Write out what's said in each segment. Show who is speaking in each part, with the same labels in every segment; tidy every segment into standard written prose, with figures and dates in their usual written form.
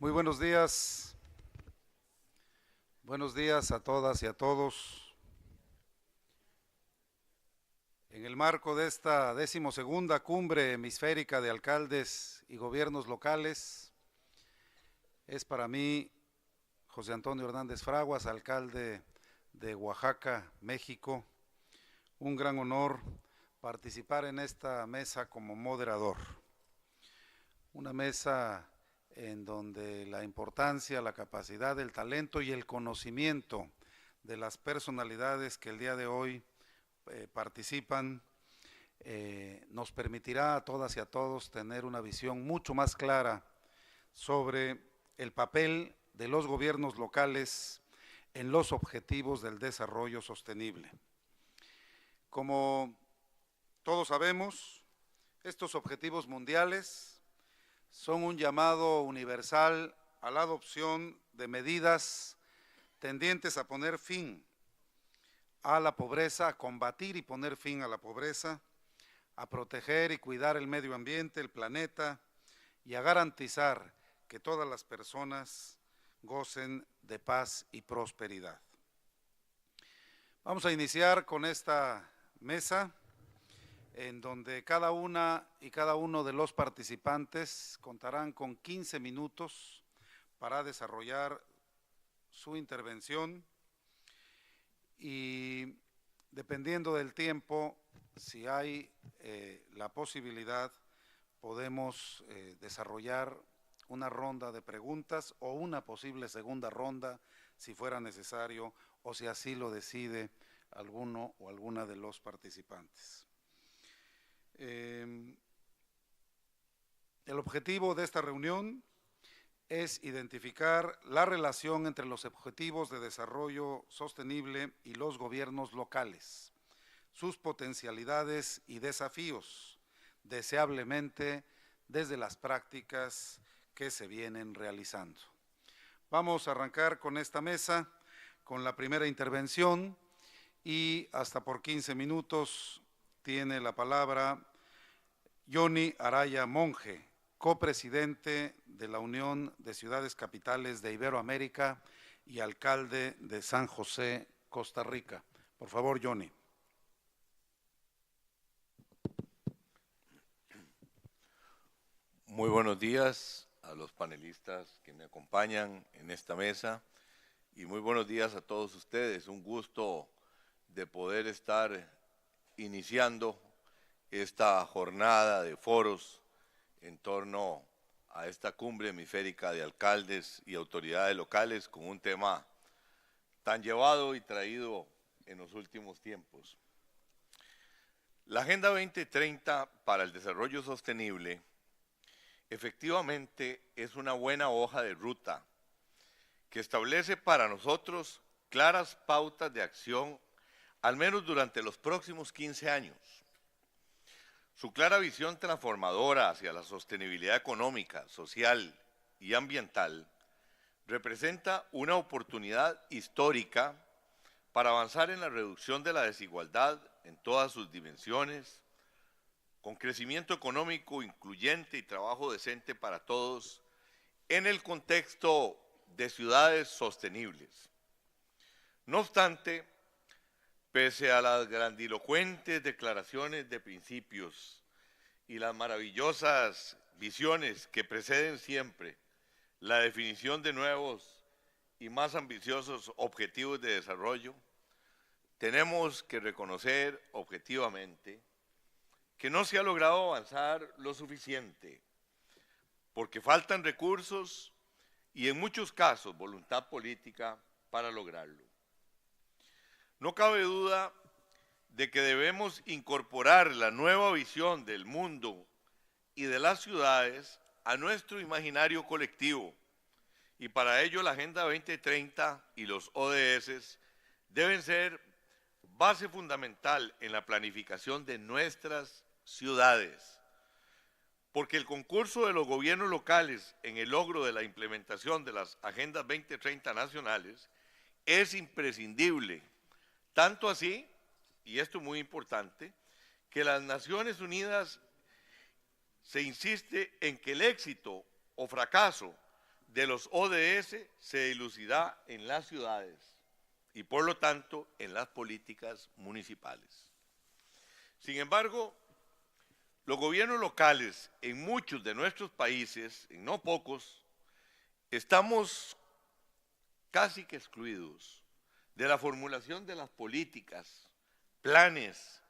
Speaker 1: Muy buenos días. Buenos días a todas y a todos. En el marco de esta 12ª cumbre hemisférica de alcaldes y gobiernos locales, es para mí, José Antonio Hernández Fraguas, alcalde de Oaxaca, México, un gran honor participar en esta mesa como moderador. Una mesa en donde la importancia, la capacidad, el talento y el conocimiento de las personalidades que el día de hoy participan nos permitirá a todas y a todos tener una visión mucho más clara sobre el papel de los gobiernos locales en los objetivos del desarrollo sostenible. Como todos sabemos, estos objetivos mundiales son un llamado universal a la adopción de medidas tendientes a poner fin a la pobreza, a combatir y poner fin a la pobreza, a proteger y cuidar el medio ambiente, el planeta, y a garantizar que todas las personas gocen de paz y prosperidad. Vamos a iniciar con esta mesa, en donde cada una y cada uno de los participantes contarán con 15 minutos para desarrollar su intervención y dependiendo del tiempo, si hay la posibilidad, podemos desarrollar una ronda de preguntas o una posible segunda ronda si fuera necesario o si así lo decide alguno o alguna de los participantes. El objetivo de esta reunión es identificar la relación entre los objetivos de desarrollo sostenible y los gobiernos locales, sus potencialidades y desafíos, deseablemente desde las prácticas que se vienen realizando. Vamos a arrancar con esta mesa, con la primera intervención y hasta por 15 minutos tiene la palabra Johnny Araya Monge, copresidente de la Unión de Ciudades Capitales de Iberoamérica y alcalde de San José, Costa Rica. Por favor, Johnny.
Speaker 2: Muy buenos días a los panelistas que me acompañan en esta mesa y muy buenos días a todos ustedes. Un gusto de poder estar iniciando esta jornada de foros en torno a esta cumbre hemisférica de alcaldes y autoridades locales con un tema tan llevado y traído en los últimos tiempos. La Agenda 2030 para el Desarrollo Sostenible efectivamente es una buena hoja de ruta que establece para nosotros claras pautas de acción, al menos durante los próximos 15 años. Su clara visión transformadora hacia la sostenibilidad económica, social y ambiental representa una oportunidad histórica para avanzar en la reducción de la desigualdad en todas sus dimensiones, con crecimiento económico incluyente y trabajo decente para todos, en el contexto de ciudades sostenibles. No obstante, pese a las grandilocuentes declaraciones de principios y las maravillosas visiones que preceden siempre la definición de nuevos y más ambiciosos objetivos de desarrollo, tenemos que reconocer objetivamente que no se ha logrado avanzar lo suficiente, porque faltan recursos y en muchos casos voluntad política para lograrlo. No cabe duda de que debemos incorporar la nueva visión del mundo y de las ciudades a nuestro imaginario colectivo, y para ello la Agenda 2030 y los ODS deben ser base fundamental en la planificación de nuestras ciudades, porque el concurso de los gobiernos locales en el logro de la implementación de las Agendas 2030 nacionales es imprescindible, tanto así, y esto es muy importante, que las Naciones Unidas se insiste en que el éxito o fracaso de los ODS se dilucidará en las ciudades y por lo tanto en las políticas municipales. Sin embargo, los gobiernos locales en muchos de nuestros países, en no pocos, estamos casi que excluidos de la formulación de las políticas, planes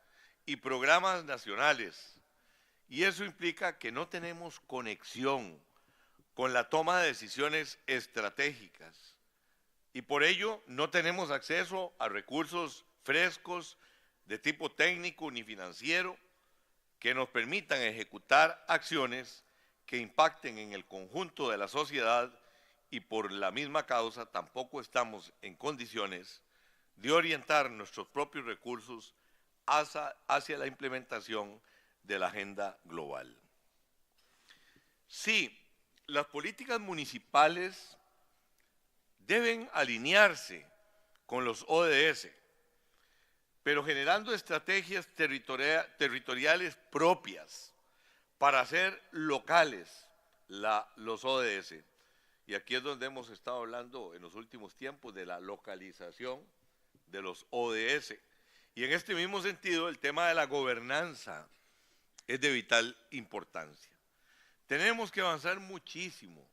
Speaker 2: y programas nacionales. Y eso implica que no tenemos conexión con la toma de decisiones estratégicas. Y por ello no tenemos acceso a recursos frescos de tipo técnico ni financiero que nos permitan ejecutar acciones que impacten en el conjunto de la sociedad, y por la misma causa tampoco estamos en condiciones de orientar nuestros propios recursos hacia la implementación de la agenda global. Sí, las políticas municipales deben alinearse con los ODS, pero generando estrategias territoriales propias para hacer locales los ODS. Y aquí es donde hemos estado hablando en los últimos tiempos de la localización de los ODS. Y en este mismo sentido, el tema de la gobernanza es de vital importancia. Tenemos que avanzar muchísimo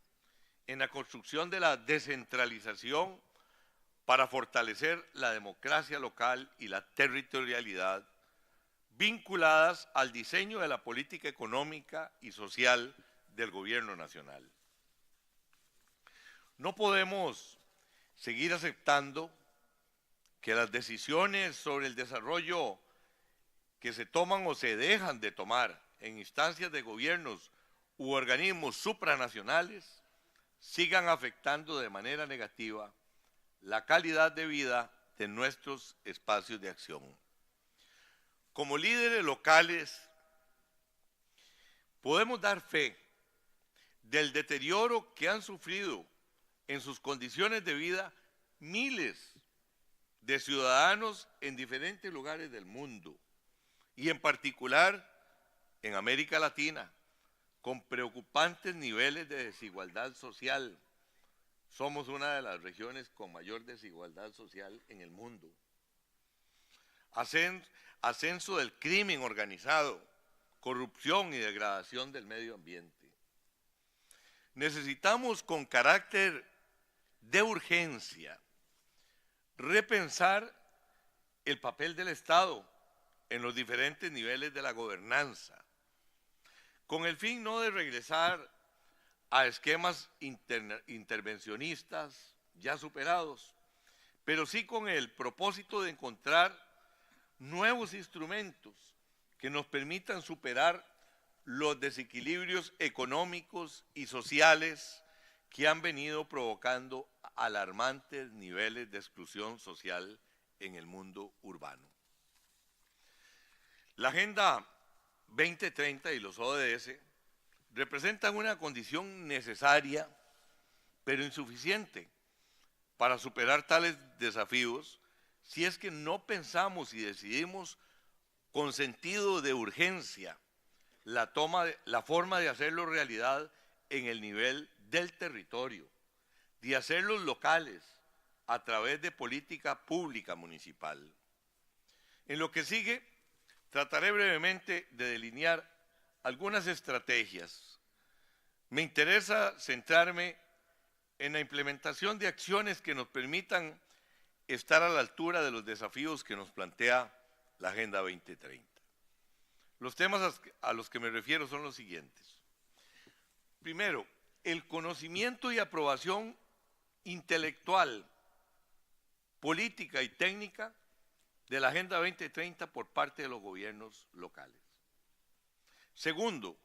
Speaker 2: en la construcción de la descentralización para fortalecer la democracia local y la territorialidad vinculadas al diseño de la política económica y social del gobierno nacional. No podemos seguir aceptando que las decisiones sobre el desarrollo que se toman o se dejan de tomar en instancias de gobiernos u organismos supranacionales sigan afectando de manera negativa la calidad de vida de nuestros espacios de acción. Como líderes locales, podemos dar fe del deterioro que han sufrido en sus condiciones de vida miles de ciudadanos en diferentes lugares del mundo y en particular en América Latina, con preocupantes niveles de desigualdad social. Somos una de las regiones con mayor desigualdad social en el mundo. Ascenso del crimen organizado, corrupción y degradación del medio ambiente. Necesitamos con carácter de urgencia repensar el papel del Estado en los diferentes niveles de la gobernanza, con el fin no de regresar a esquemas intervencionistas ya superados, pero sí con el propósito de encontrar nuevos instrumentos que nos permitan superar los desequilibrios económicos y sociales que han venido provocando alarmantes niveles de exclusión social en el mundo urbano. La Agenda 2030 y los ODS representan una condición necesaria, pero insuficiente, para superar tales desafíos si es que no pensamos y decidimos con sentido de urgencia la forma de hacerlo realidad en el nivel del territorio, de hacerlos locales a través de política pública municipal. En lo que sigue, trataré brevemente de delinear algunas estrategias. Me interesa centrarme en la implementación de acciones que nos permitan estar a la altura de los desafíos que nos plantea la Agenda 2030. Los temas a los que me refiero son los siguientes. Primero, el conocimiento y aprobación intelectual, política y técnica de la Agenda 2030 por parte de los gobiernos locales. Segundo,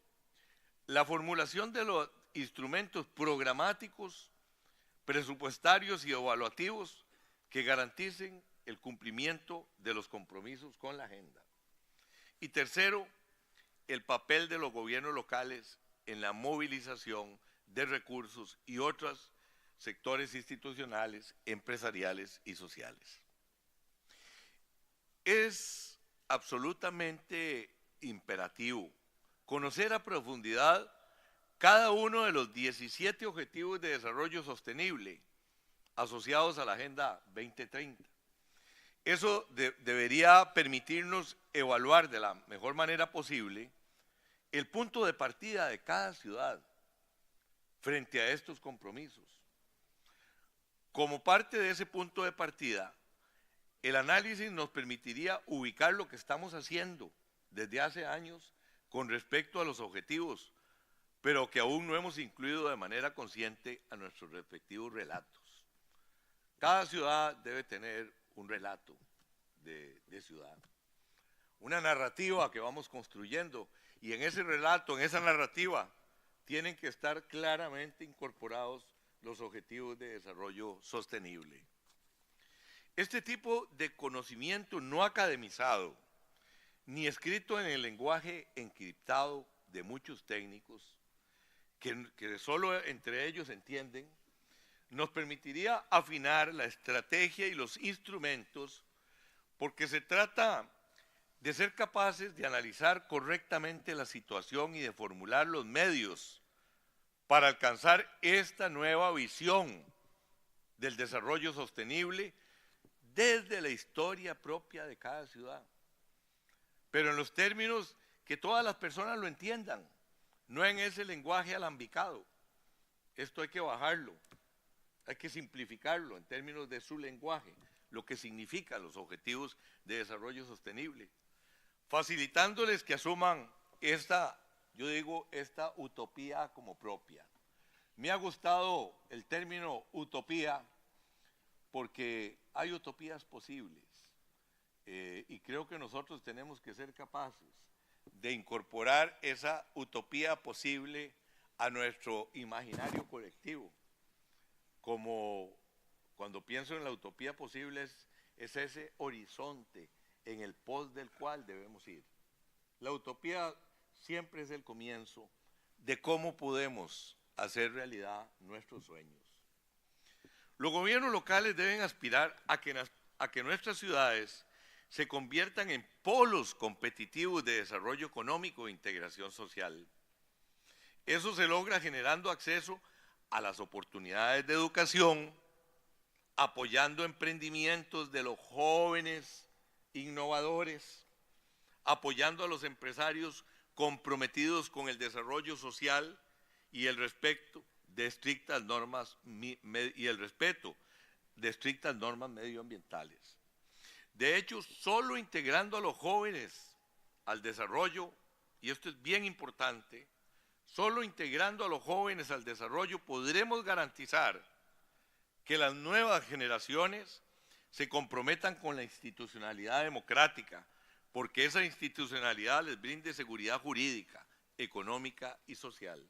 Speaker 2: la formulación de los instrumentos programáticos, presupuestarios y evaluativos que garanticen el cumplimiento de los compromisos con la agenda. Y tercero, el papel de los gobiernos locales en la movilización de recursos y otros sectores institucionales, empresariales y sociales. Es absolutamente imperativo conocer a profundidad cada uno de los 17 Objetivos de Desarrollo Sostenible asociados a la Agenda 2030. Eso debería permitirnos evaluar de la mejor manera posible el punto de partida de cada ciudad frente a estos compromisos. Como parte de ese punto de partida, el análisis nos permitiría ubicar lo que estamos haciendo desde hace años con respecto a los objetivos, pero que aún no hemos incluido de manera consciente a nuestros respectivos relatos. Cada ciudad debe tener un relato de ciudad, una narrativa que vamos construyendo, y en ese relato, en esa narrativa, tienen que estar claramente incorporados los objetivos de desarrollo sostenible. Este tipo de conocimiento no academizado, ni escrito en el lenguaje encriptado de muchos técnicos, que solo entre ellos entienden, nos permitiría afinar la estrategia y los instrumentos, porque se trata de ser capaces de analizar correctamente la situación y de formular los medios para alcanzar esta nueva visión del desarrollo sostenible desde la historia propia de cada ciudad, pero en los términos que todas las personas lo entiendan, no en ese lenguaje alambicado. Esto hay que bajarlo, hay que simplificarlo en términos de su lenguaje, lo que significan los objetivos de desarrollo sostenible, facilitándoles que asuman esta utopía como propia. Me ha gustado el término utopía porque hay utopías posibles y creo que nosotros tenemos que ser capaces de incorporar esa utopía posible a nuestro imaginario colectivo. Como cuando pienso en la utopía posible es ese horizonte en el pos del cual debemos ir. La utopía siempre es el comienzo de cómo podemos hacer realidad nuestros sueños. Los gobiernos locales deben aspirar a que nuestras ciudades se conviertan en polos competitivos de desarrollo económico e integración social. Eso se logra generando acceso a las oportunidades de educación, apoyando emprendimientos de los jóvenes innovadores, apoyando a los empresarios comprometidos con el desarrollo social y el respeto de estrictas normas medioambientales. De hecho, solo integrando a los jóvenes al desarrollo, y esto es bien importante, solo integrando a los jóvenes al desarrollo podremos garantizar que las nuevas generaciones se comprometan con la institucionalidad democrática, porque esa institucionalidad les brinde seguridad jurídica, económica y social.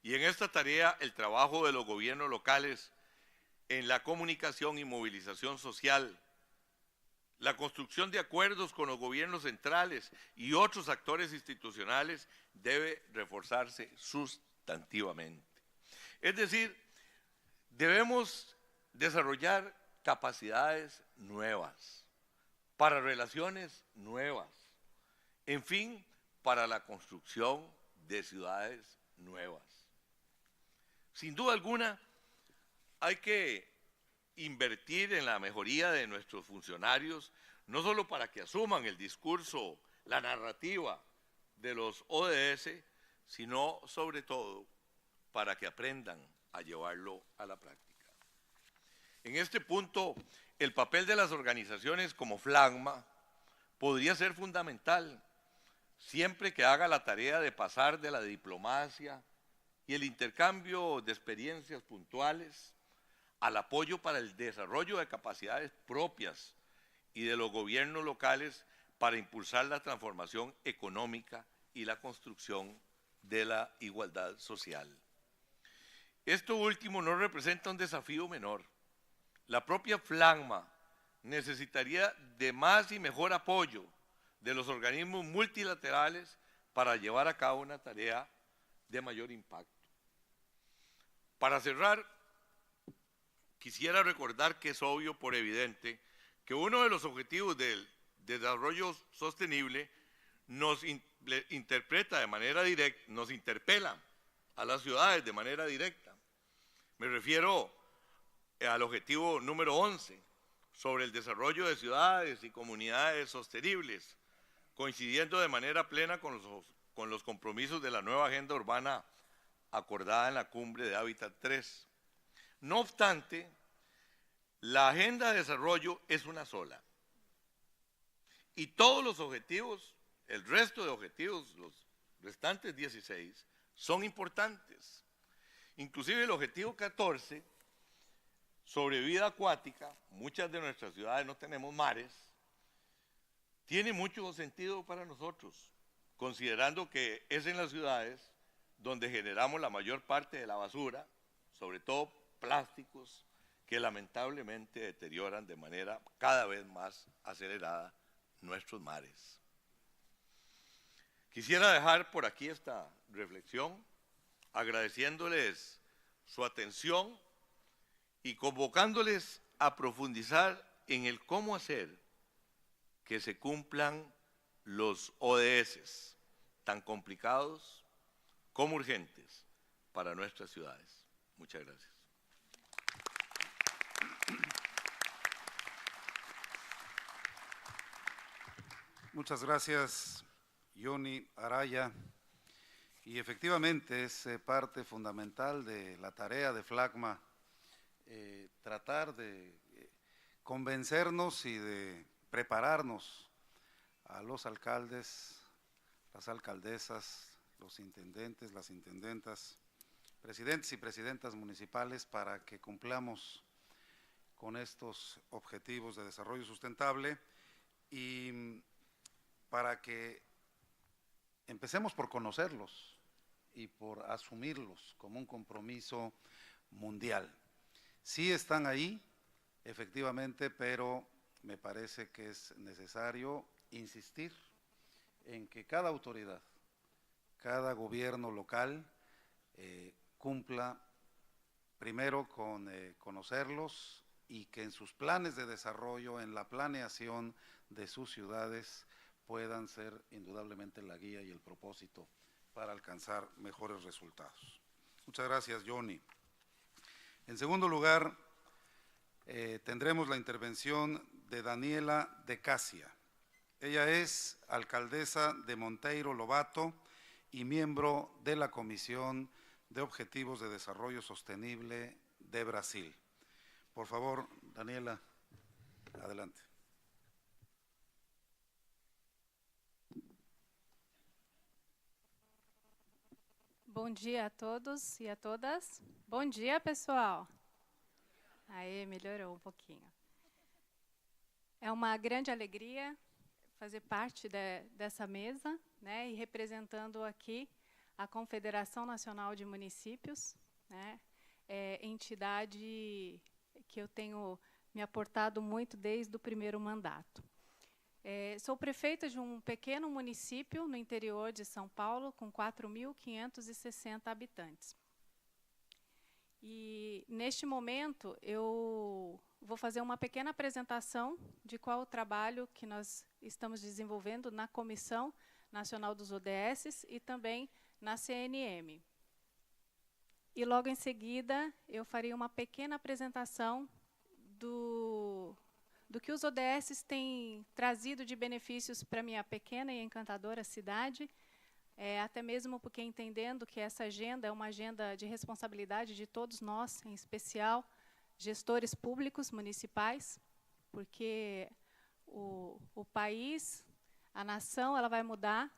Speaker 2: Y en esta tarea, el trabajo de los gobiernos locales en la comunicación y movilización social, la construcción de acuerdos con los gobiernos centrales y otros actores institucionales debe reforzarse sustantivamente. Es decir, debemos desarrollar capacidades nuevas, para relaciones nuevas, en fin, para la construcción de ciudades nuevas. Sin duda alguna, hay que invertir en la mejoría de nuestros funcionarios, no solo para que asuman el discurso, la narrativa de los ODS, sino sobre todo para que aprendan a llevarlo a la práctica. En este punto, el papel de las organizaciones como Flagma podría ser fundamental, siempre que haga la tarea de pasar de la diplomacia y el intercambio de experiencias puntuales al apoyo para el desarrollo de capacidades propias y de los gobiernos locales para impulsar la transformación económica y la construcción de la igualdad social. Esto último no representa un desafío menor. La propia Flagma necesitaría de más y mejor apoyo de los organismos multilaterales para llevar a cabo una tarea de mayor impacto. Para cerrar, quisiera recordar que es obvio por evidente que uno de los objetivos del desarrollo sostenible nos interpela a las ciudades de manera directa. Me refiero al objetivo número 11, sobre el desarrollo de ciudades y comunidades sostenibles, coincidiendo de manera plena con los compromisos de la nueva agenda urbana acordada en la cumbre de Hábitat 3. No obstante, la agenda de desarrollo es una sola. Y todos los objetivos, el resto de objetivos, los restantes 16, son importantes. Inclusive el objetivo 14, sobre vida acuática, muchas de nuestras ciudades no tenemos mares, tiene mucho sentido para nosotros, considerando que es en las ciudades donde generamos la mayor parte de la basura, sobre todo plásticos, que lamentablemente deterioran de manera cada vez más acelerada nuestros mares. Quisiera dejar por aquí esta reflexión, agradeciéndoles su atención y convocándoles a profundizar en el cómo hacer que se cumplan los ODS, tan complicados como urgentes para nuestras ciudades. Muchas gracias.
Speaker 1: Muchas gracias, Johnny Araya. Y efectivamente es parte fundamental de la tarea de FLACMA tratar de convencernos y de prepararnos a los alcaldes, las alcaldesas, los intendentes, las intendentas, presidentes y presidentas municipales para que cumplamos con estos objetivos de desarrollo sustentable y para que empecemos por conocerlos y por asumirlos como un compromiso mundial. Sí están ahí, efectivamente, pero me parece que es necesario insistir en que cada autoridad, cada gobierno local cumpla primero con conocerlos y que en sus planes de desarrollo, en la planeación de sus ciudades, puedan ser indudablemente la guía y el propósito para alcanzar mejores resultados. Muchas gracias, Johnny. En segundo lugar, tendremos la intervención de Daniela de Casia. Ella es alcaldesa de Monteiro Lobato y miembro de la Comisión de Objetivos de Desarrollo Sostenible de Brasil. Por favor, Daniela, adelante.
Speaker 3: Bom dia a todos e a todas. Bom dia, pessoal. Aí, melhorou um pouquinho. É uma grande alegria fazer parte dessa mesa, né, e representando aqui a Confederação Nacional de Municípios, né, entidade que eu tenho me aportado muito desde o primeiro mandato. Sou prefeita de um pequeno município no interior de São Paulo, com 4.560 habitantes. E, neste momento, eu vou fazer uma pequena apresentação de qual o trabalho que nós estamos desenvolvendo na Comissão Nacional dos ODS e também na CNM. E, logo em seguida, eu farei uma pequena apresentação do que os ODS têm trazido de benefícios para a minha pequena e encantadora cidade, até mesmo porque entendendo que essa agenda é uma agenda de responsabilidade de todos nós, em especial gestores públicos municipais, porque o país, a nação, ela vai mudar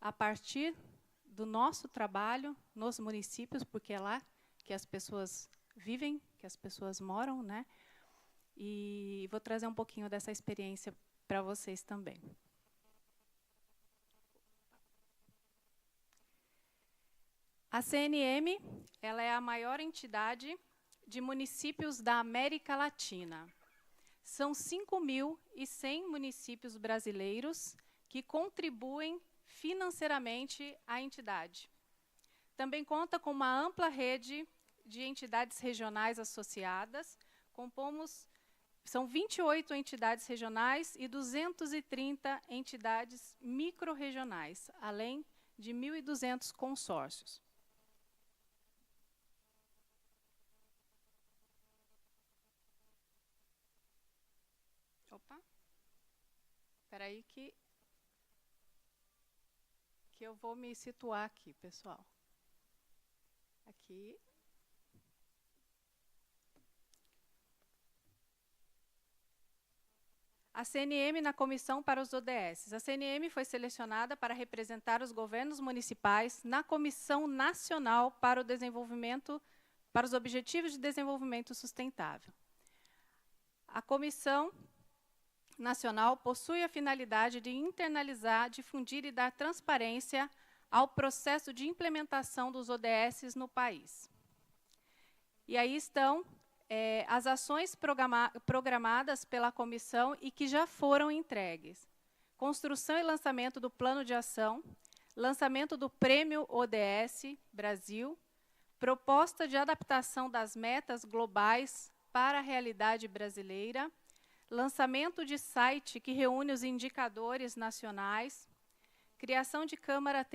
Speaker 3: a partir do nosso trabalho nos municípios, porque é lá que as pessoas vivem, que as pessoas moram, né? E vou trazer um pouquinho dessa experiência para vocês também. A CNM, ela é a maior entidade de municípios da América Latina. São 5.100 municípios brasileiros que contribuem financeiramente à entidade. Também conta com uma ampla rede de entidades regionais associadas, são 28 entidades regionais e 230 entidades microrregionais, além de 1.200 consórcios. Espera aí que eu vou me situar aqui, pessoal. Aqui. A CNM na Comissão para os ODS. A CNM foi selecionada para representar os governos municipais na Comissão Nacional para o Desenvolvimento, para os Objetivos de Desenvolvimento Sustentável. A Comissão Nacional possui a finalidade de internalizar, difundir e dar transparência ao processo de implementação dos ODS no país. E aí estão as ações programadas pela comissão e que já foram entregues. Construção e lançamento do plano de ação, lançamento do Prêmio ODS Brasil, proposta de adaptação das metas globais para a realidade brasileira, lançamento de site que reúne os indicadores nacionais, criação de câmaras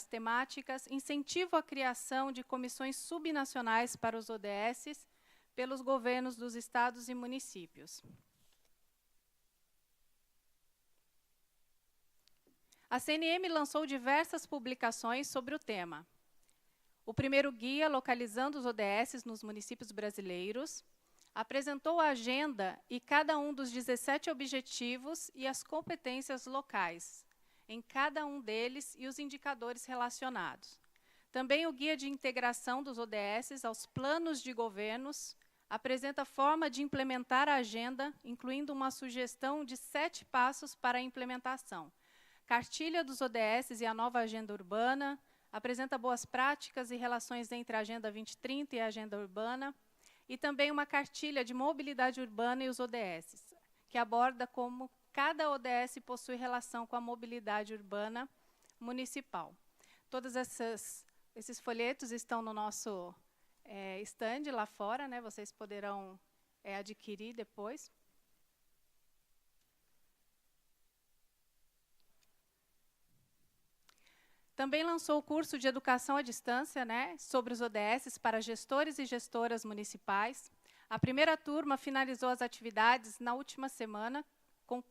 Speaker 3: temáticas, incentivo à criação de comissões subnacionais para os ODS pelos governos dos estados e municípios. A CNM lançou diversas publicações sobre o tema. O primeiro guia, localizando os ODS nos municípios brasileiros, apresentou a agenda e cada um dos 17 objetivos e as competências locais, em cada um deles e os indicadores relacionados. Também o Guia de Integração dos ODS aos planos de governos apresenta a forma de implementar a agenda, incluindo uma sugestão de 7 passos para a implementação. Cartilha dos ODS e a nova agenda urbana, apresenta boas práticas e relações entre a Agenda 2030 e a Agenda Urbana, e também uma cartilha de mobilidade urbana e os ODS, que aborda como cada ODS possui relação com a mobilidade urbana municipal. Todos esses folhetos estão no nosso stand lá fora, né? Vocês poderão adquirir depois. Também lançou o curso de educação à distância, né, sobre os ODS para gestores e gestoras municipais. A primeira turma finalizou as atividades na última semana,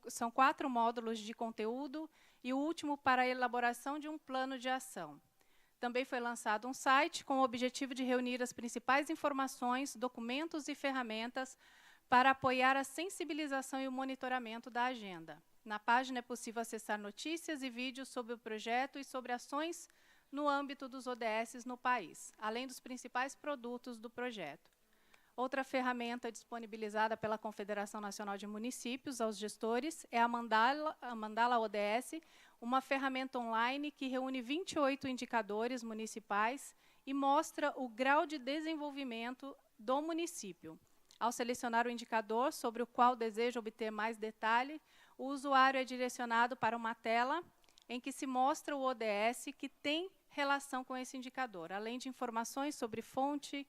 Speaker 3: são 4 módulos de conteúdo e o último para a elaboração de um plano de ação. Também foi lançado um site com o objetivo de reunir as principais informações, documentos e ferramentas para apoiar a sensibilização e o monitoramento da agenda. Na página é possível acessar notícias e vídeos sobre o projeto e sobre ações no âmbito dos ODS no país, além dos principais produtos do projeto. Outra ferramenta disponibilizada pela Confederação Nacional de Municípios aos gestores é a Mandala ODS, uma ferramenta online que reúne 28 indicadores municipais e mostra o grau de desenvolvimento do município. Ao selecionar o indicador sobre o qual deseja obter mais detalhe, o usuário é direcionado para uma tela em que se mostra o ODS que tem relação com esse indicador, além de informações sobre fonte,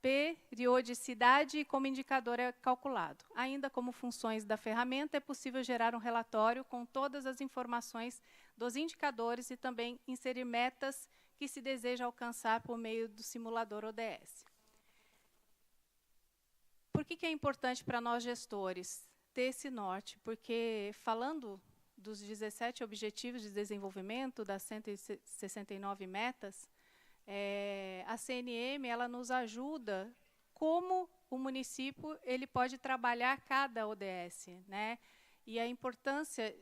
Speaker 3: periodicidade e como o indicador é calculado. Ainda como funções da ferramenta, é possível gerar um relatório com todas as informações dos indicadores e também inserir metas que se deseja alcançar por meio do simulador ODS. Por que é importante para nós gestores ter esse norte? Porque, falando dos 17 Objetivos de Desenvolvimento, das 169 metas, a CNM ela nos ajuda como o município ele pode trabalhar cada ODS, né? E a importância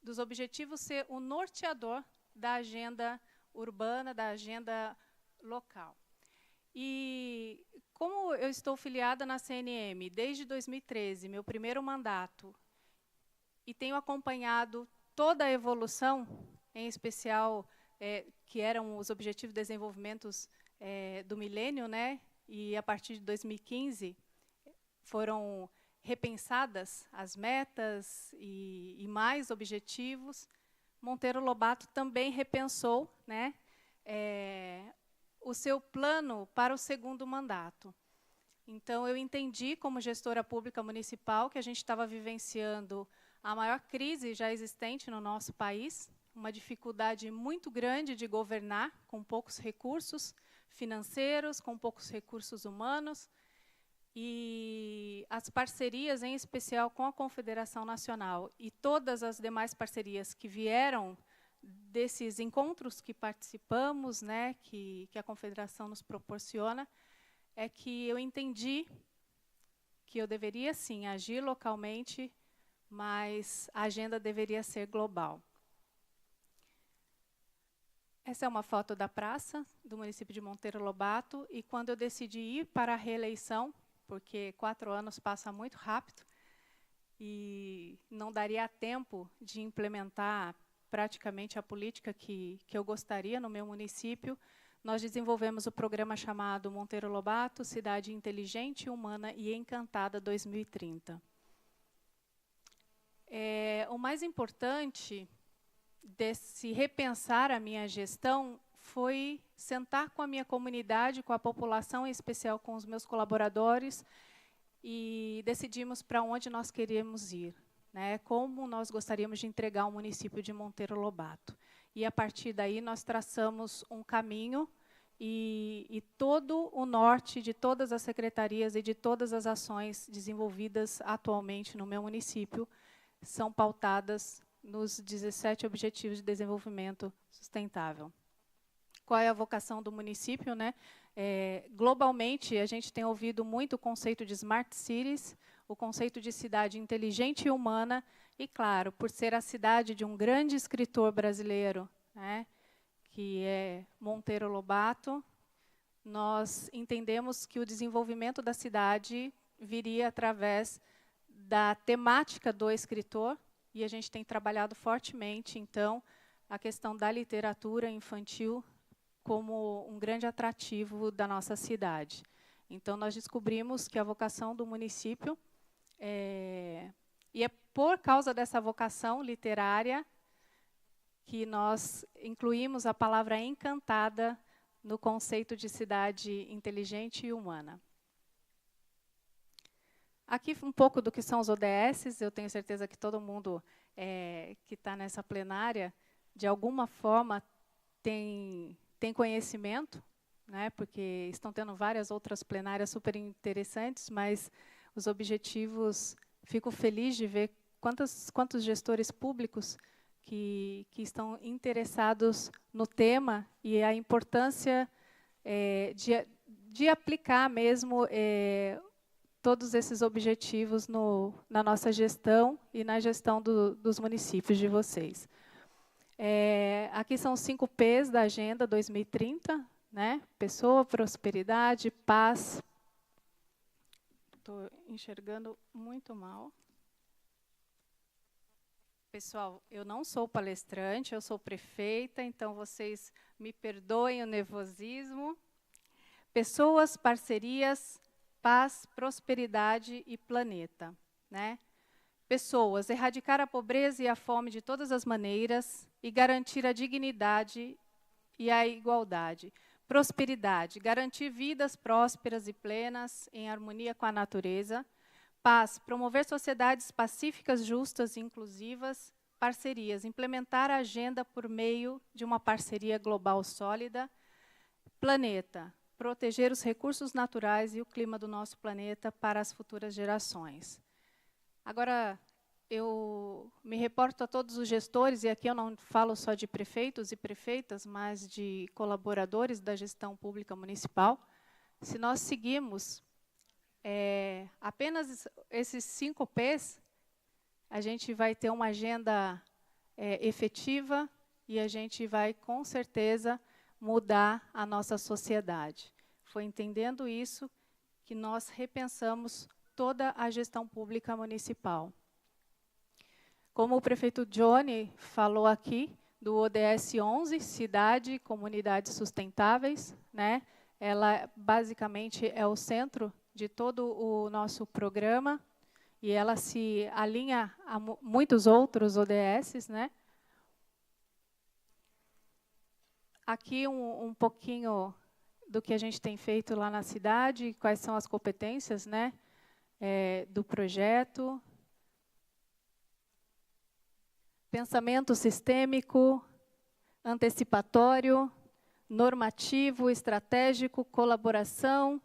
Speaker 3: dos objetivos ser o norteador da agenda urbana, da agenda local. E como eu estou filiada na CNM desde 2013, meu primeiro mandato, e tenho acompanhado toda a evolução, em especial que eram os Objetivos de Desenvolvimento do Milênio, né? E a partir de 2015 foram repensadas as metas e mais objetivos. Monteiro Lobato também repensou, né, o seu plano para o segundo mandato. Então, eu entendi, como gestora pública municipal, que a gente estava vivenciando a maior crise já existente no nosso país, uma dificuldade muito grande de governar, com poucos recursos financeiros, com poucos recursos humanos, e as parcerias, em especial com a Confederação Nacional e todas as demais parcerias que vieram desses encontros que participamos, né, que a Confederação nos proporciona, é que eu entendi que eu deveria, sim, agir localmente, mas a agenda deveria ser global. Essa é uma foto da praça do município de Monteiro Lobato, e quando eu decidi ir para a reeleição, porque 4 anos passa muito rápido, e não daria tempo de implementar praticamente a política que eu gostaria no meu município, nós desenvolvemos o programa chamado Monteiro Lobato, Cidade Inteligente, Humana e Encantada 2030. O mais importante desse repensar a minha gestão foi sentar com a minha comunidade, com a população, em especial com os meus colaboradores, e decidimos para onde nós queríamos ir, né, como nós gostaríamos de entregar o município de Monteiro Lobato. E, a partir daí, nós traçamos um caminho e todo o norte de todas as secretarias e de todas as ações desenvolvidas atualmente no meu município são pautadas nos 17 Objetivos de Desenvolvimento Sustentável. Qual é a vocação do município, né? Globalmente, a gente tem ouvido muito o conceito de Smart Cities, o conceito de cidade inteligente e humana, e, claro, por ser a cidade de um grande escritor brasileiro, né, que é Monteiro Lobato, nós entendemos que o desenvolvimento da cidade viria através da temática do escritor, e a gente tem trabalhado fortemente, então, a questão da literatura infantil como um grande atrativo da nossa cidade. Então, nós descobrimos que a vocação do município, e é por causa dessa vocação literária que nós incluímos a palavra encantada no conceito de cidade inteligente e humana. Aqui um pouco do que são os ODS, eu tenho certeza que todo mundo que está nessa plenária, de alguma forma, tem conhecimento, né, porque estão tendo várias outras plenárias super interessantes, mas os objetivos, fico feliz de ver quantos gestores públicos que estão interessados no tema e a importância de aplicar mesmo todos esses objetivos na nossa gestão e na gestão dos municípios de vocês. Aqui são os 5 P's da Agenda 2030, né? Pessoa, prosperidade, paz. Estou enxergando muito mal. Pessoal, eu não sou palestrante, eu sou prefeita, então vocês me perdoem o nervosismo. Pessoas, parcerias, paz, prosperidade e planeta, né? Pessoas, erradicar a pobreza e a fome de todas as maneiras e garantir a dignidade e a igualdade. Prosperidade, garantir vidas prósperas e plenas em harmonia com a natureza. Paz, promover sociedades pacíficas, justas e inclusivas. Parcerias, implementar a agenda por meio de uma parceria global sólida. Planeta, proteger os recursos naturais e o clima do nosso planeta para as futuras gerações. Agora, eu me reporto a todos os gestores, e aqui eu não falo só de prefeitos e prefeitas, mas de colaboradores da gestão pública municipal. Se nós seguimos apenas esses 5 P's, a gente vai ter uma agenda efetiva e a gente vai, com certeza, mudar a nossa sociedade. Foi entendendo isso que nós repensamos toda a gestão pública municipal. Como o prefeito Johnny falou aqui, do ODS 11, Cidade e Comunidades Sustentáveis, né? Ela, basicamente, é o centro de todo o nosso programa, e ela se alinha a muitos outros ODS, né? Aqui um pouquinho do que a gente tem feito lá na cidade, quais são as competências, né, do projeto. Pensamento sistêmico, antecipatório, normativo, estratégico, colaboração,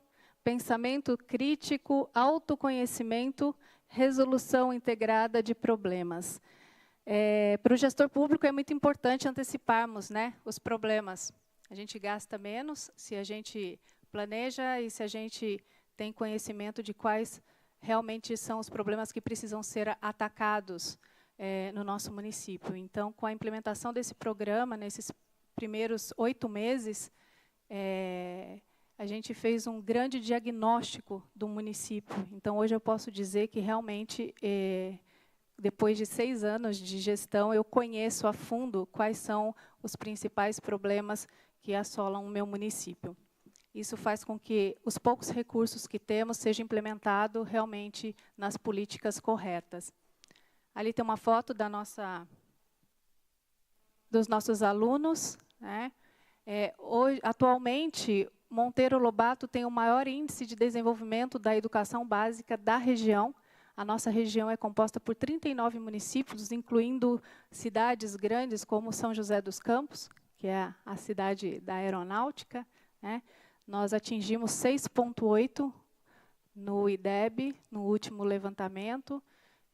Speaker 3: pensamento crítico, autoconhecimento, resolução integrada de problemas. Para o gestor público é muito importante anteciparmos, né, os problemas. A gente gasta menos se a gente planeja e se a gente tem conhecimento de quais realmente são os problemas que precisam ser atacados no nosso município. Então, com a implementação desse programa, nesses primeiros 8 meses, a gente fez um grande diagnóstico do município. Então, hoje eu posso dizer que realmente, depois de 6 anos de gestão, eu conheço a fundo quais são os principais problemas que assolam o meu município. Isso faz com que os poucos recursos que temos sejam implementados realmente nas políticas corretas. Ali tem uma foto dos nossos alunos, né? Hoje, atualmente, Monteiro Lobato tem o maior índice de desenvolvimento da educação básica da região. A nossa região é composta por 39 municípios, incluindo cidades grandes como São José dos Campos, que é a cidade da aeronáutica, né? Nós atingimos 6,8 no IDEB, no último levantamento,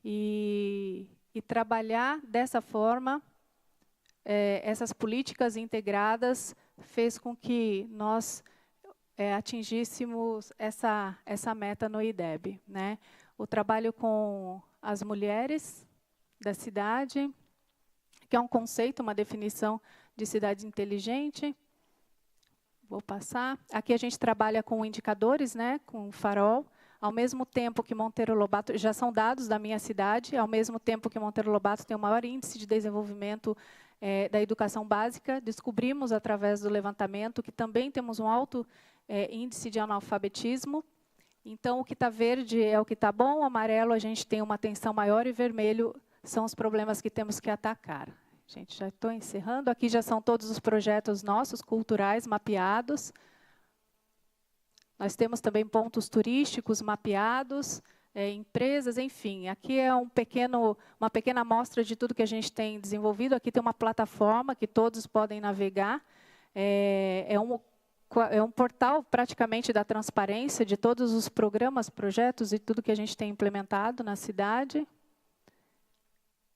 Speaker 3: e trabalhar dessa forma, essas políticas integradas, fez com que nós atingíssemos essa meta no IDEB, né? O trabalho com as mulheres da cidade, que é um conceito, uma definição de cidade inteligente. Vou passar. Aqui a gente trabalha com indicadores, né, com farol. Ao mesmo tempo que Monteiro Lobato, já são dados da minha cidade, ao mesmo tempo que Monteiro Lobato tem o maior índice de desenvolvimento da educação básica, descobrimos, através do levantamento, que também temos um alto índice de analfabetismo. Então, o que está verde é o que está bom, o amarelo a gente tem uma atenção maior e vermelho são os problemas que temos que atacar. Gente, já estou encerrando. Aqui já são todos os projetos nossos, culturais, mapeados. Nós temos também pontos turísticos mapeados, empresas, enfim. Aqui é uma pequena amostra de tudo que a gente tem desenvolvido. Aqui tem uma plataforma que todos podem navegar. É um portal, praticamente, da transparência de todos os programas, projetos e tudo que a gente tem implementado na cidade.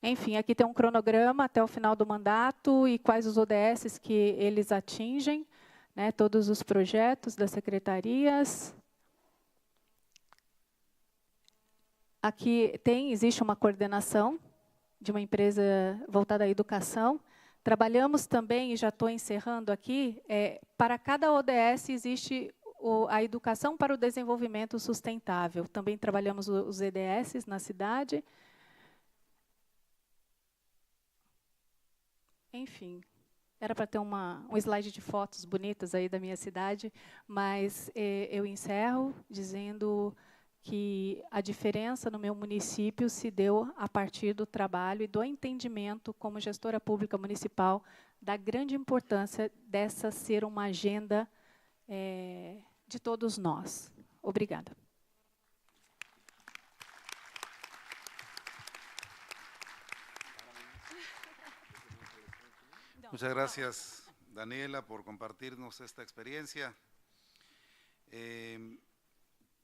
Speaker 3: Enfim, aqui tem um cronograma até o final do mandato e quais os ODS que eles atingem, né, todos os projetos das secretarias. Aqui existe uma coordenação de uma empresa voltada à educação. Trabalhamos também, e já estou encerrando aqui, para cada ODS existe a educação para o desenvolvimento sustentável. Também trabalhamos os EDS na cidade. Enfim, era para ter um slide de fotos bonitas aí da minha cidade, mas eu encerro dizendo que a diferença no meu município se deu a partir do trabalho e do entendimento, como gestora pública municipal, da grande importância dessa ser uma agenda de todos nós. Obrigada.
Speaker 1: Muchas gracias, Daniela, por compartirnos esta experiencia.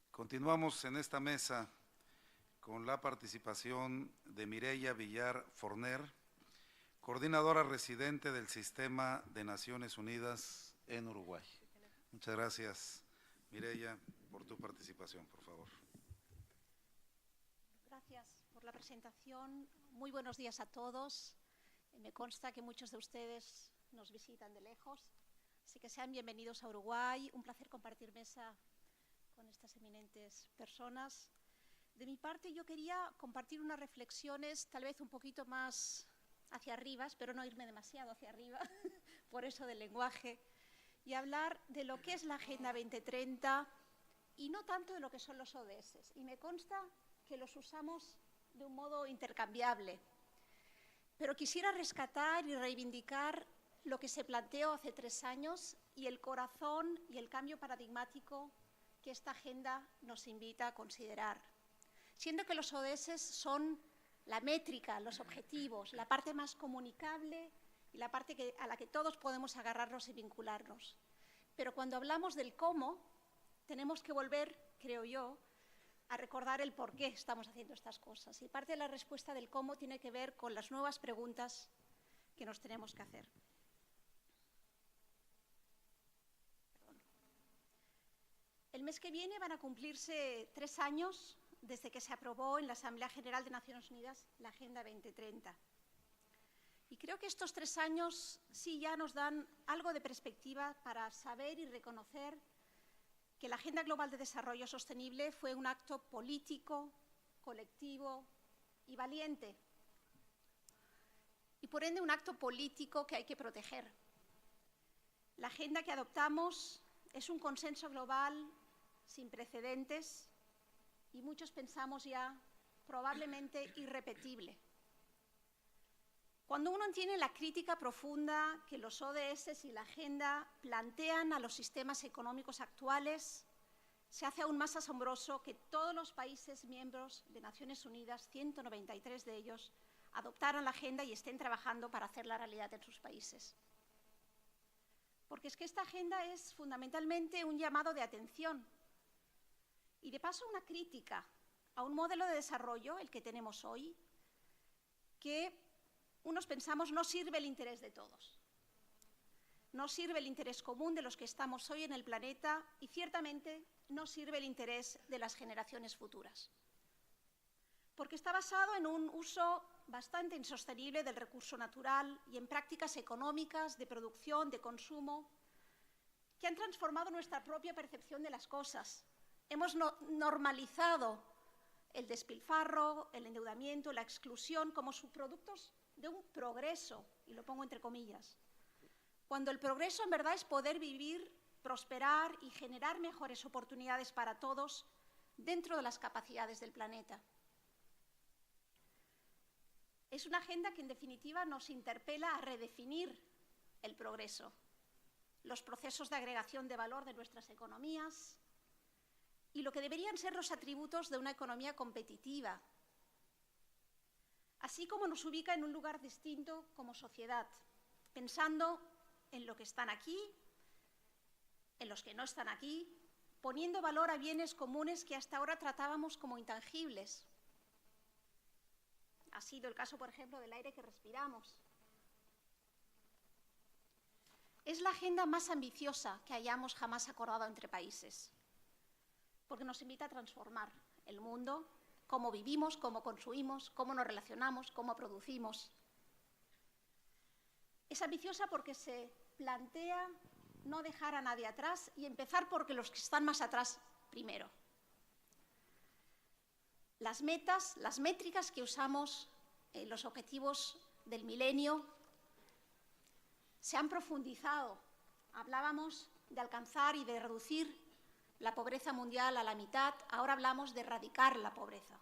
Speaker 1: Continuamos en esta mesa con la participación de Mireya Villar Forner, coordinadora residente del Sistema de Naciones Unidas en Uruguay. Muchas gracias, Mireya, por tu participación, por favor.
Speaker 4: Gracias por la presentación. Muy buenos días a todos. Me consta que muchos de ustedes nos visitan de lejos, así que sean bienvenidos a Uruguay. Un placer compartir mesa con estas eminentes personas. De mi parte, yo quería compartir unas reflexiones tal vez un poquito más hacia arriba, espero no irme demasiado hacia arriba, por eso del lenguaje, y hablar de lo que es la Agenda 2030 y no tanto de lo que son los ODS. Y me consta que los usamos de un modo intercambiable. Pero quisiera rescatar y reivindicar lo que se planteó hace 3 años y el corazón y el cambio paradigmático que esta agenda nos invita a considerar. Siendo que los ODS son la métrica, los objetivos, la parte más comunicable y la parte a la que todos podemos agarrarnos y vincularnos. Pero cuando hablamos del cómo, tenemos que volver, creo yo, a recordar el por qué estamos haciendo estas cosas. Y parte de la respuesta del cómo tiene que ver con las nuevas preguntas que nos tenemos que hacer. El mes que viene van a cumplirse 3 años desde que se aprobó en la Asamblea General de Naciones Unidas la Agenda 2030. Y creo que estos 3 años sí ya nos dan algo de perspectiva para saber y reconocer que la Agenda Global de Desarrollo Sostenible fue un acto político, colectivo y valiente. Y por ende un acto político que hay que proteger. La agenda que adoptamos es un consenso global sin precedentes y muchos pensamos ya probablemente irrepetible. Cuando uno entiende la crítica profunda que los ODS y la agenda plantean a los sistemas económicos actuales, se hace aún más asombroso que todos los países miembros de Naciones Unidas, 193 de ellos, adoptaran la agenda y estén trabajando para hacerla realidad en sus países. Porque es que esta agenda es fundamentalmente un llamado de atención y de paso una crítica a un modelo de desarrollo, el que tenemos hoy, que unos pensamos no sirve el interés de todos. No sirve el interés común de los que estamos hoy en el planeta y ciertamente no sirve el interés de las generaciones futuras. Porque está basado en un uso bastante insostenible del recurso natural y en prácticas económicas de producción, de consumo, que han transformado nuestra propia percepción de las cosas. Hemos normalizado el despilfarro, el endeudamiento, la exclusión como subproductos de un progreso, y lo pongo entre comillas, cuando el progreso en verdad es poder vivir, prosperar y generar mejores oportunidades para todos dentro de las capacidades del planeta. Es una agenda que en definitiva nos interpela a redefinir el progreso, los procesos de agregación de valor de nuestras economías y lo que deberían ser los atributos de una economía competitiva, así como nos ubica en un lugar distinto como sociedad, pensando en los que están aquí, en los que no están aquí, poniendo valor a bienes comunes que hasta ahora tratábamos como intangibles. Ha sido el caso, por ejemplo, del aire que respiramos. Es la agenda más ambiciosa que hayamos jamás acordado entre países, porque nos invita a transformar el mundo, cómo vivimos, cómo consumimos, cómo nos relacionamos, cómo producimos. Es ambiciosa porque se plantea no dejar a nadie atrás y empezar por los que están más atrás primero. Las metas, las métricas que usamos en los objetivos del milenio se han profundizado. Hablábamos de alcanzar y de reducir la pobreza mundial a la mitad, ahora hablamos de erradicar la pobreza.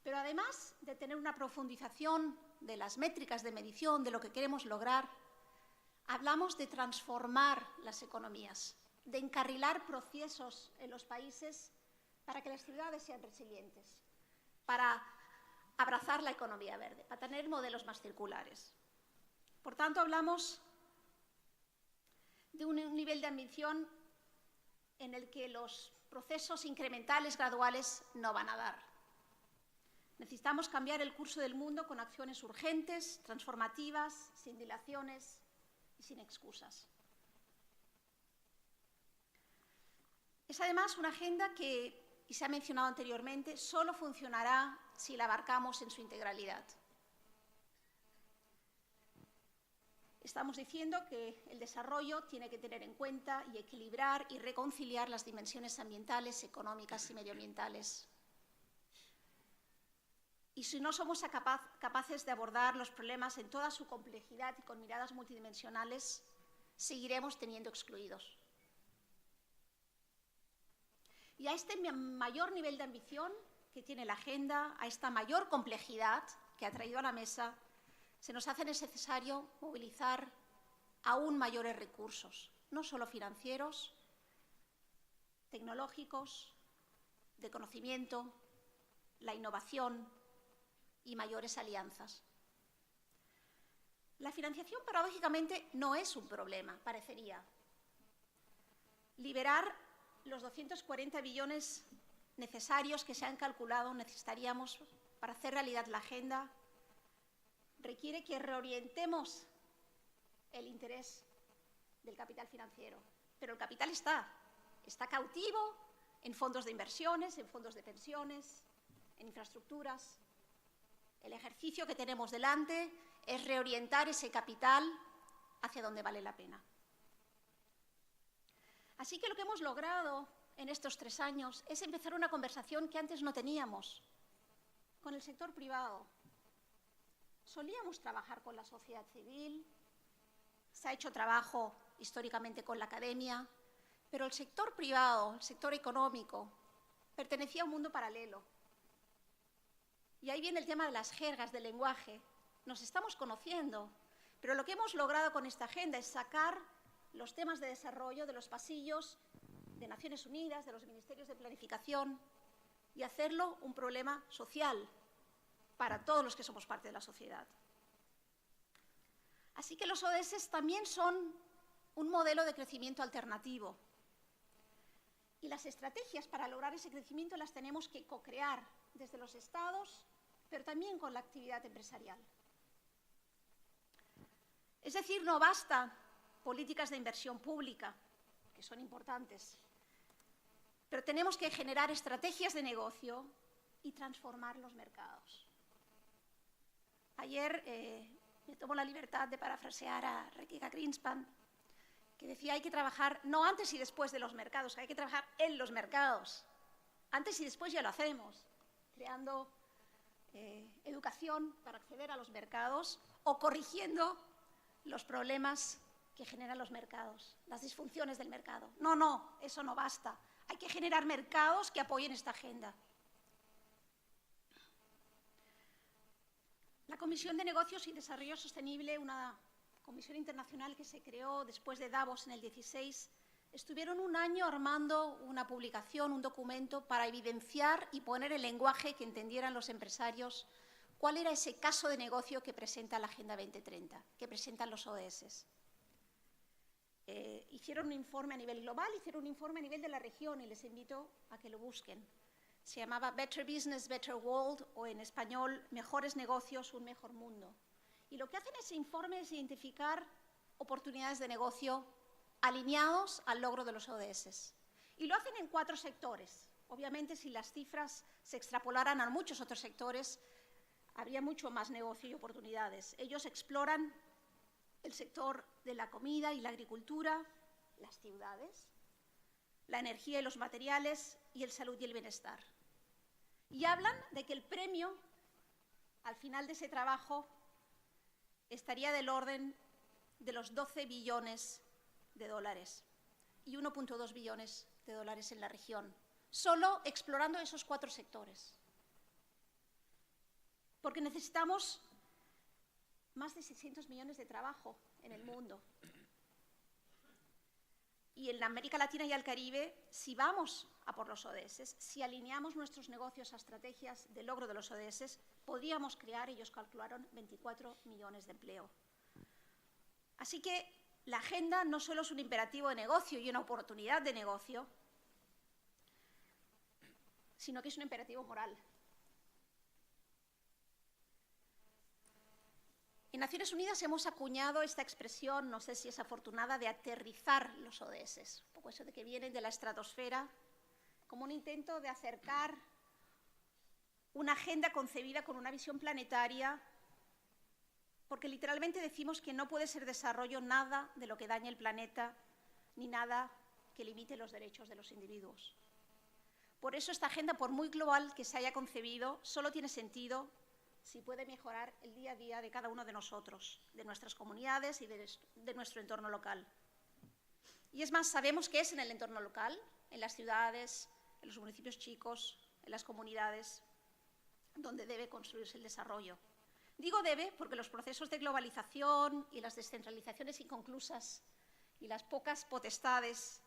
Speaker 4: Pero además de tener una profundización de las métricas de medición, de lo que queremos lograr, hablamos de transformar las economías, de encarrilar procesos en los países para que las ciudades sean resilientes, para abrazar la economía verde, para tener modelos más circulares. Por tanto, hablamos de un nivel de ambición en el que los procesos incrementales graduales no van a dar. Necesitamos cambiar el curso del mundo con acciones urgentes, transformativas, sin dilaciones y sin excusas. Es además una agenda que, y se ha mencionado anteriormente, solo funcionará si la abarcamos en su integralidad. Estamos diciendo que el desarrollo tiene que tener en cuenta y equilibrar y reconciliar las dimensiones ambientales, económicas y medioambientales. Y si no somos capaces de abordar los problemas en toda su complejidad y con miradas multidimensionales, seguiremos teniendo excluidos. Y a este mayor nivel de ambición que tiene la agenda, a esta mayor complejidad que ha traído a la mesa, se nos hace necesario movilizar aún mayores recursos, no solo financieros, tecnológicos, de conocimiento, la innovación y mayores alianzas. La financiación, paradójicamente, no es un problema, parecería. Liberar los 240 billones necesarios que se han calculado necesitaríamos para hacer realidad la agenda requiere que reorientemos el interés del capital financiero. Pero el capital está cautivo en fondos de inversiones, en fondos de pensiones, en infraestructuras. El ejercicio que tenemos delante es reorientar ese capital hacia donde vale la pena. Así que lo que hemos logrado en estos 3 años es empezar una conversación que antes no teníamos con el sector privado. Solíamos trabajar con la sociedad civil, se ha hecho trabajo históricamente con la academia, pero el sector privado, el sector económico, pertenecía a un mundo paralelo. Y ahí viene el tema de las jergas del lenguaje. Nos estamos conociendo, pero lo que hemos logrado con esta agenda es sacar los temas de desarrollo de los pasillos de Naciones Unidas, de los ministerios de planificación, y hacerlo un problema social para todos los que somos parte de la sociedad. Así que los ODS también son un modelo de crecimiento alternativo. Y las estrategias para lograr ese crecimiento las tenemos que co-crear desde los Estados, pero también con la actividad empresarial. Es decir, no basta políticas de inversión pública, que son importantes, pero tenemos que generar estrategias de negocio y transformar los mercados. Ayer me tomo la libertad de parafrasear a Rekika Greenspan, que decía hay que trabajar no antes y después de los mercados, hay que trabajar en los mercados. Antes y después ya lo hacemos, creando educación para acceder a los mercados o corrigiendo los problemas que generan los mercados, las disfunciones del mercado. No, eso no basta. Hay que generar mercados que apoyen esta agenda. La Comisión de Negocios y Desarrollo Sostenible, una comisión internacional que se creó después de Davos en el 16, estuvieron un año armando una publicación, un documento para evidenciar y poner el lenguaje que entendieran los empresarios cuál era ese caso de negocio que presenta la Agenda 2030, que presentan los ODS. Hicieron un informe a nivel global, hicieron un informe a nivel de la región y les invito a que lo busquen. Se llamaba Better Business, Better World, o en español, Mejores Negocios, un Mejor Mundo. Y lo que hacen ese informe es identificar oportunidades de negocio alineados al logro de los ODS. Y lo hacen en 4 sectores. Obviamente, si las cifras se extrapolaran a muchos otros sectores, habría mucho más negocio y oportunidades. Ellos exploran el sector de la comida y la agricultura, las ciudades, la energía y los materiales y el salud y el bienestar. Y hablan de que el premio, al final de ese trabajo, estaría del orden de los 12 billones de dólares y 1,2 billones de dólares en la región, solo explorando esos 4 sectores. Porque necesitamos más de 600 millones de trabajo en el mundo. Y en América Latina y el Caribe, si vamos a por los ODS, si alineamos nuestros negocios a estrategias de logro de los ODS, podríamos crear, ellos calcularon, 24 millones de empleo. Así que la agenda no solo es un imperativo de negocio y una oportunidad de negocio, sino que es un imperativo moral. En Naciones Unidas hemos acuñado esta expresión, no sé si es afortunada, de aterrizar los ODS, un poco eso de que vienen de la estratosfera, como un intento de acercar una agenda concebida con una visión planetaria, porque literalmente decimos que no puede ser desarrollo nada de lo que dañe el planeta, ni nada que limite los derechos de los individuos. Por eso esta agenda, por muy global que se haya concebido, solo tiene sentido si puede mejorar el día a día de cada uno de nosotros, de nuestras comunidades y de nuestro entorno local. Y es más, sabemos que es en el entorno local, en las ciudades, en los municipios chicos, en las comunidades, donde debe construirse el desarrollo. Digo debe porque los procesos de globalización y las descentralizaciones inconclusas y las pocas potestades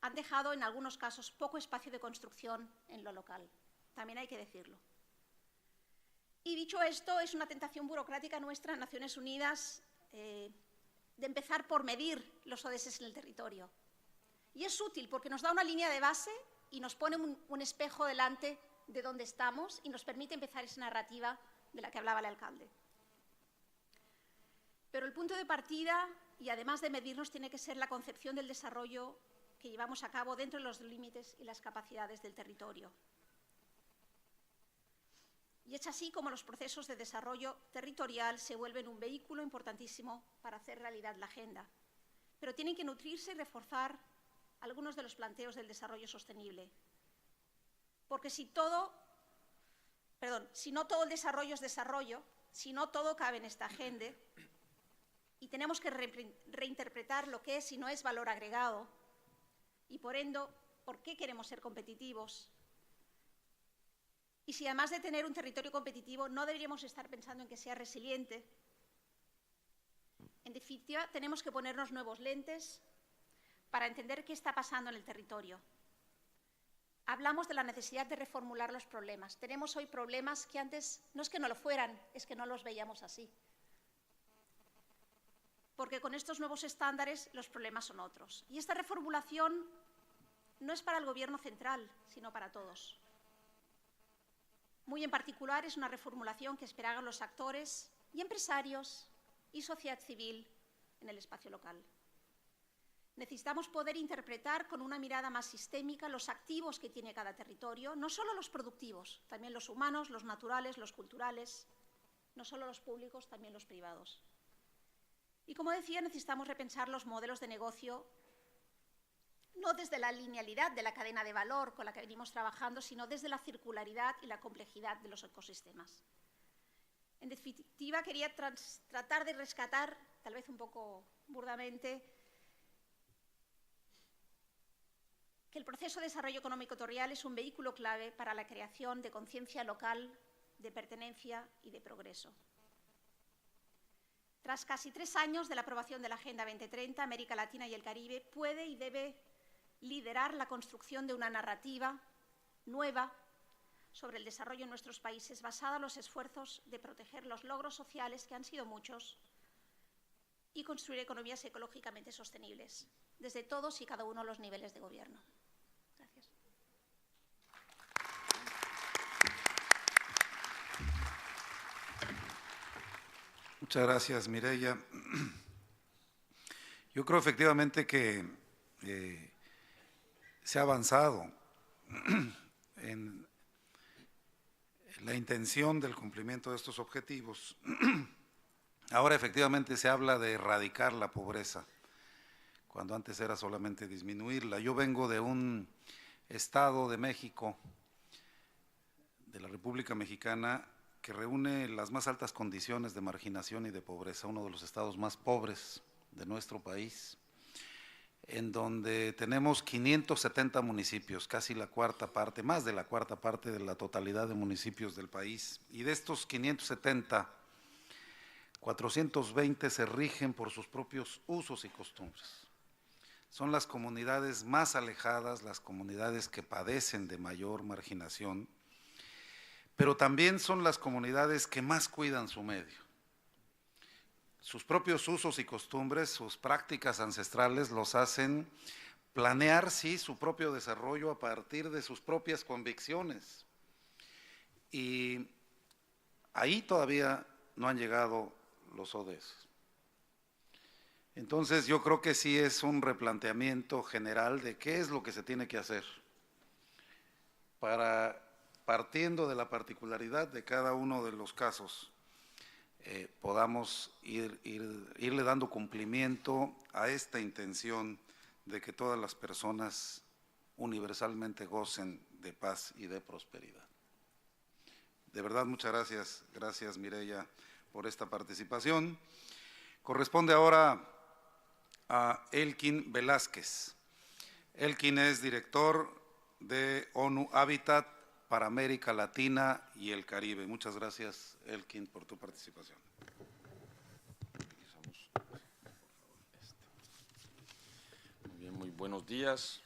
Speaker 4: han dejado en algunos casos poco espacio de construcción en lo local. También hay que decirlo. Y dicho esto, es una tentación burocrática nuestra en Naciones Unidas de empezar por medir los ODS en el territorio. Y es útil porque nos da una línea de base y nos pone un espejo delante de dónde estamos y nos permite empezar esa narrativa de la que hablaba el alcalde. Pero el punto de partida, y además de medirnos, tiene que ser la concepción del desarrollo que llevamos a cabo dentro de los límites y las capacidades del territorio. Y es así como los procesos de desarrollo territorial se vuelven un vehículo importantísimo para hacer realidad la agenda. Pero tienen que nutrirse y reforzar algunos de los planteos del desarrollo sostenible. Porque si no todo el desarrollo es desarrollo, si no todo cabe en esta agenda, y tenemos que reinterpretar lo que es y no es valor agregado, y por ende, ¿por qué queremos ser competitivos? Y si además de tener un territorio competitivo, no deberíamos estar pensando en que sea resiliente. En definitiva, tenemos que ponernos nuevos lentes para entender qué está pasando en el territorio. Hablamos de la necesidad de reformular los problemas. Tenemos hoy problemas que antes no es que no lo fueran, es que no los veíamos así. Porque con estos nuevos estándares los problemas son otros. Y esta reformulación no es para el Gobierno central, sino para todos. Muy en particular es una reformulación que esperan los actores y empresarios y sociedad civil en el espacio local. Necesitamos poder interpretar con una mirada más sistémica los activos que tiene cada territorio, no solo los productivos, también los humanos, los naturales, los culturales, no solo los públicos, también los privados. Y como decía, necesitamos repensar los modelos de negocio, no desde la linealidad de la cadena de valor con la que venimos trabajando, sino desde la circularidad y la complejidad de los ecosistemas. En definitiva, quería tratar de rescatar, tal vez un poco burdamente, que el proceso de desarrollo económico territorial es un vehículo clave para la creación de conciencia local, de pertenencia y de progreso. Tras casi 3 años de la aprobación de la Agenda 2030, América Latina y el Caribe puede y debe liderar la construcción de una narrativa nueva sobre el desarrollo en nuestros países, basada en los esfuerzos de proteger los logros sociales, que han sido muchos, y construir economías ecológicamente sostenibles, desde todos y cada uno de los niveles de gobierno. Gracias.
Speaker 1: Muchas gracias, Mireia. Yo creo efectivamente que se ha avanzado en la intención del cumplimiento de estos objetivos. Ahora efectivamente se habla de erradicar la pobreza, cuando antes era solamente disminuirla. Yo vengo de un estado de México, de la República Mexicana, que reúne las más altas condiciones de marginación y de pobreza, uno de los estados más pobres de nuestro país, en donde tenemos 570 municipios, casi la cuarta parte, más de la cuarta parte de la totalidad de municipios del país. Y de estos 570, 420 se rigen por sus propios usos y costumbres. Son las comunidades más alejadas, las comunidades que padecen de mayor marginación, pero también son las comunidades que más cuidan su medio. Sus propios usos y costumbres, sus prácticas ancestrales los hacen planear, sí, su propio desarrollo a partir de sus propias convicciones. Y ahí todavía no han llegado los ODS. Entonces yo creo que sí es un replanteamiento general de qué es lo que se tiene que hacer para, partiendo de la particularidad de cada uno de los casos, podamos irle dando cumplimiento a esta intención de que todas las personas universalmente gocen de paz y de prosperidad. De verdad, muchas gracias. Gracias, Mireia, por esta participación. Corresponde ahora a Elkin Velázquez. Elkin es director de ONU Habitat para América Latina y el Caribe. Muchas gracias, Elkin, por tu participación.
Speaker 5: Muy bien, muy buenos días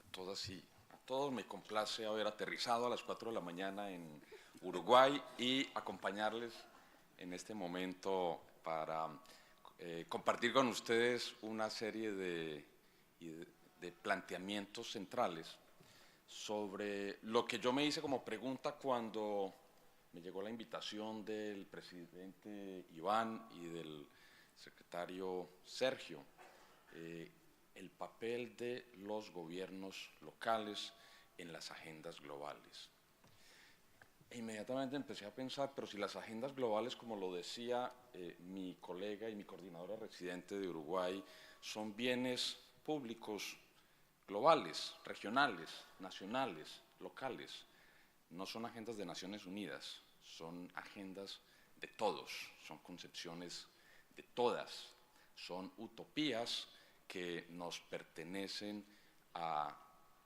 Speaker 5: a todas y a todos. Me complace haber aterrizado a las 4 de la mañana en Uruguay y acompañarles en este momento para compartir con ustedes una serie de de planteamientos centrales sobre lo que yo me hice como pregunta cuando me llegó la invitación del presidente Iván y del secretario Sergio, el papel de los gobiernos locales en las agendas globales. E inmediatamente empecé a pensar, pero si las agendas globales, como lo decía mi colega y mi coordinadora residente de Uruguay, son bienes públicos globales, regionales, nacionales, locales, no son agendas de Naciones Unidas, son agendas de todos, son concepciones de todas, son utopías que nos pertenecen a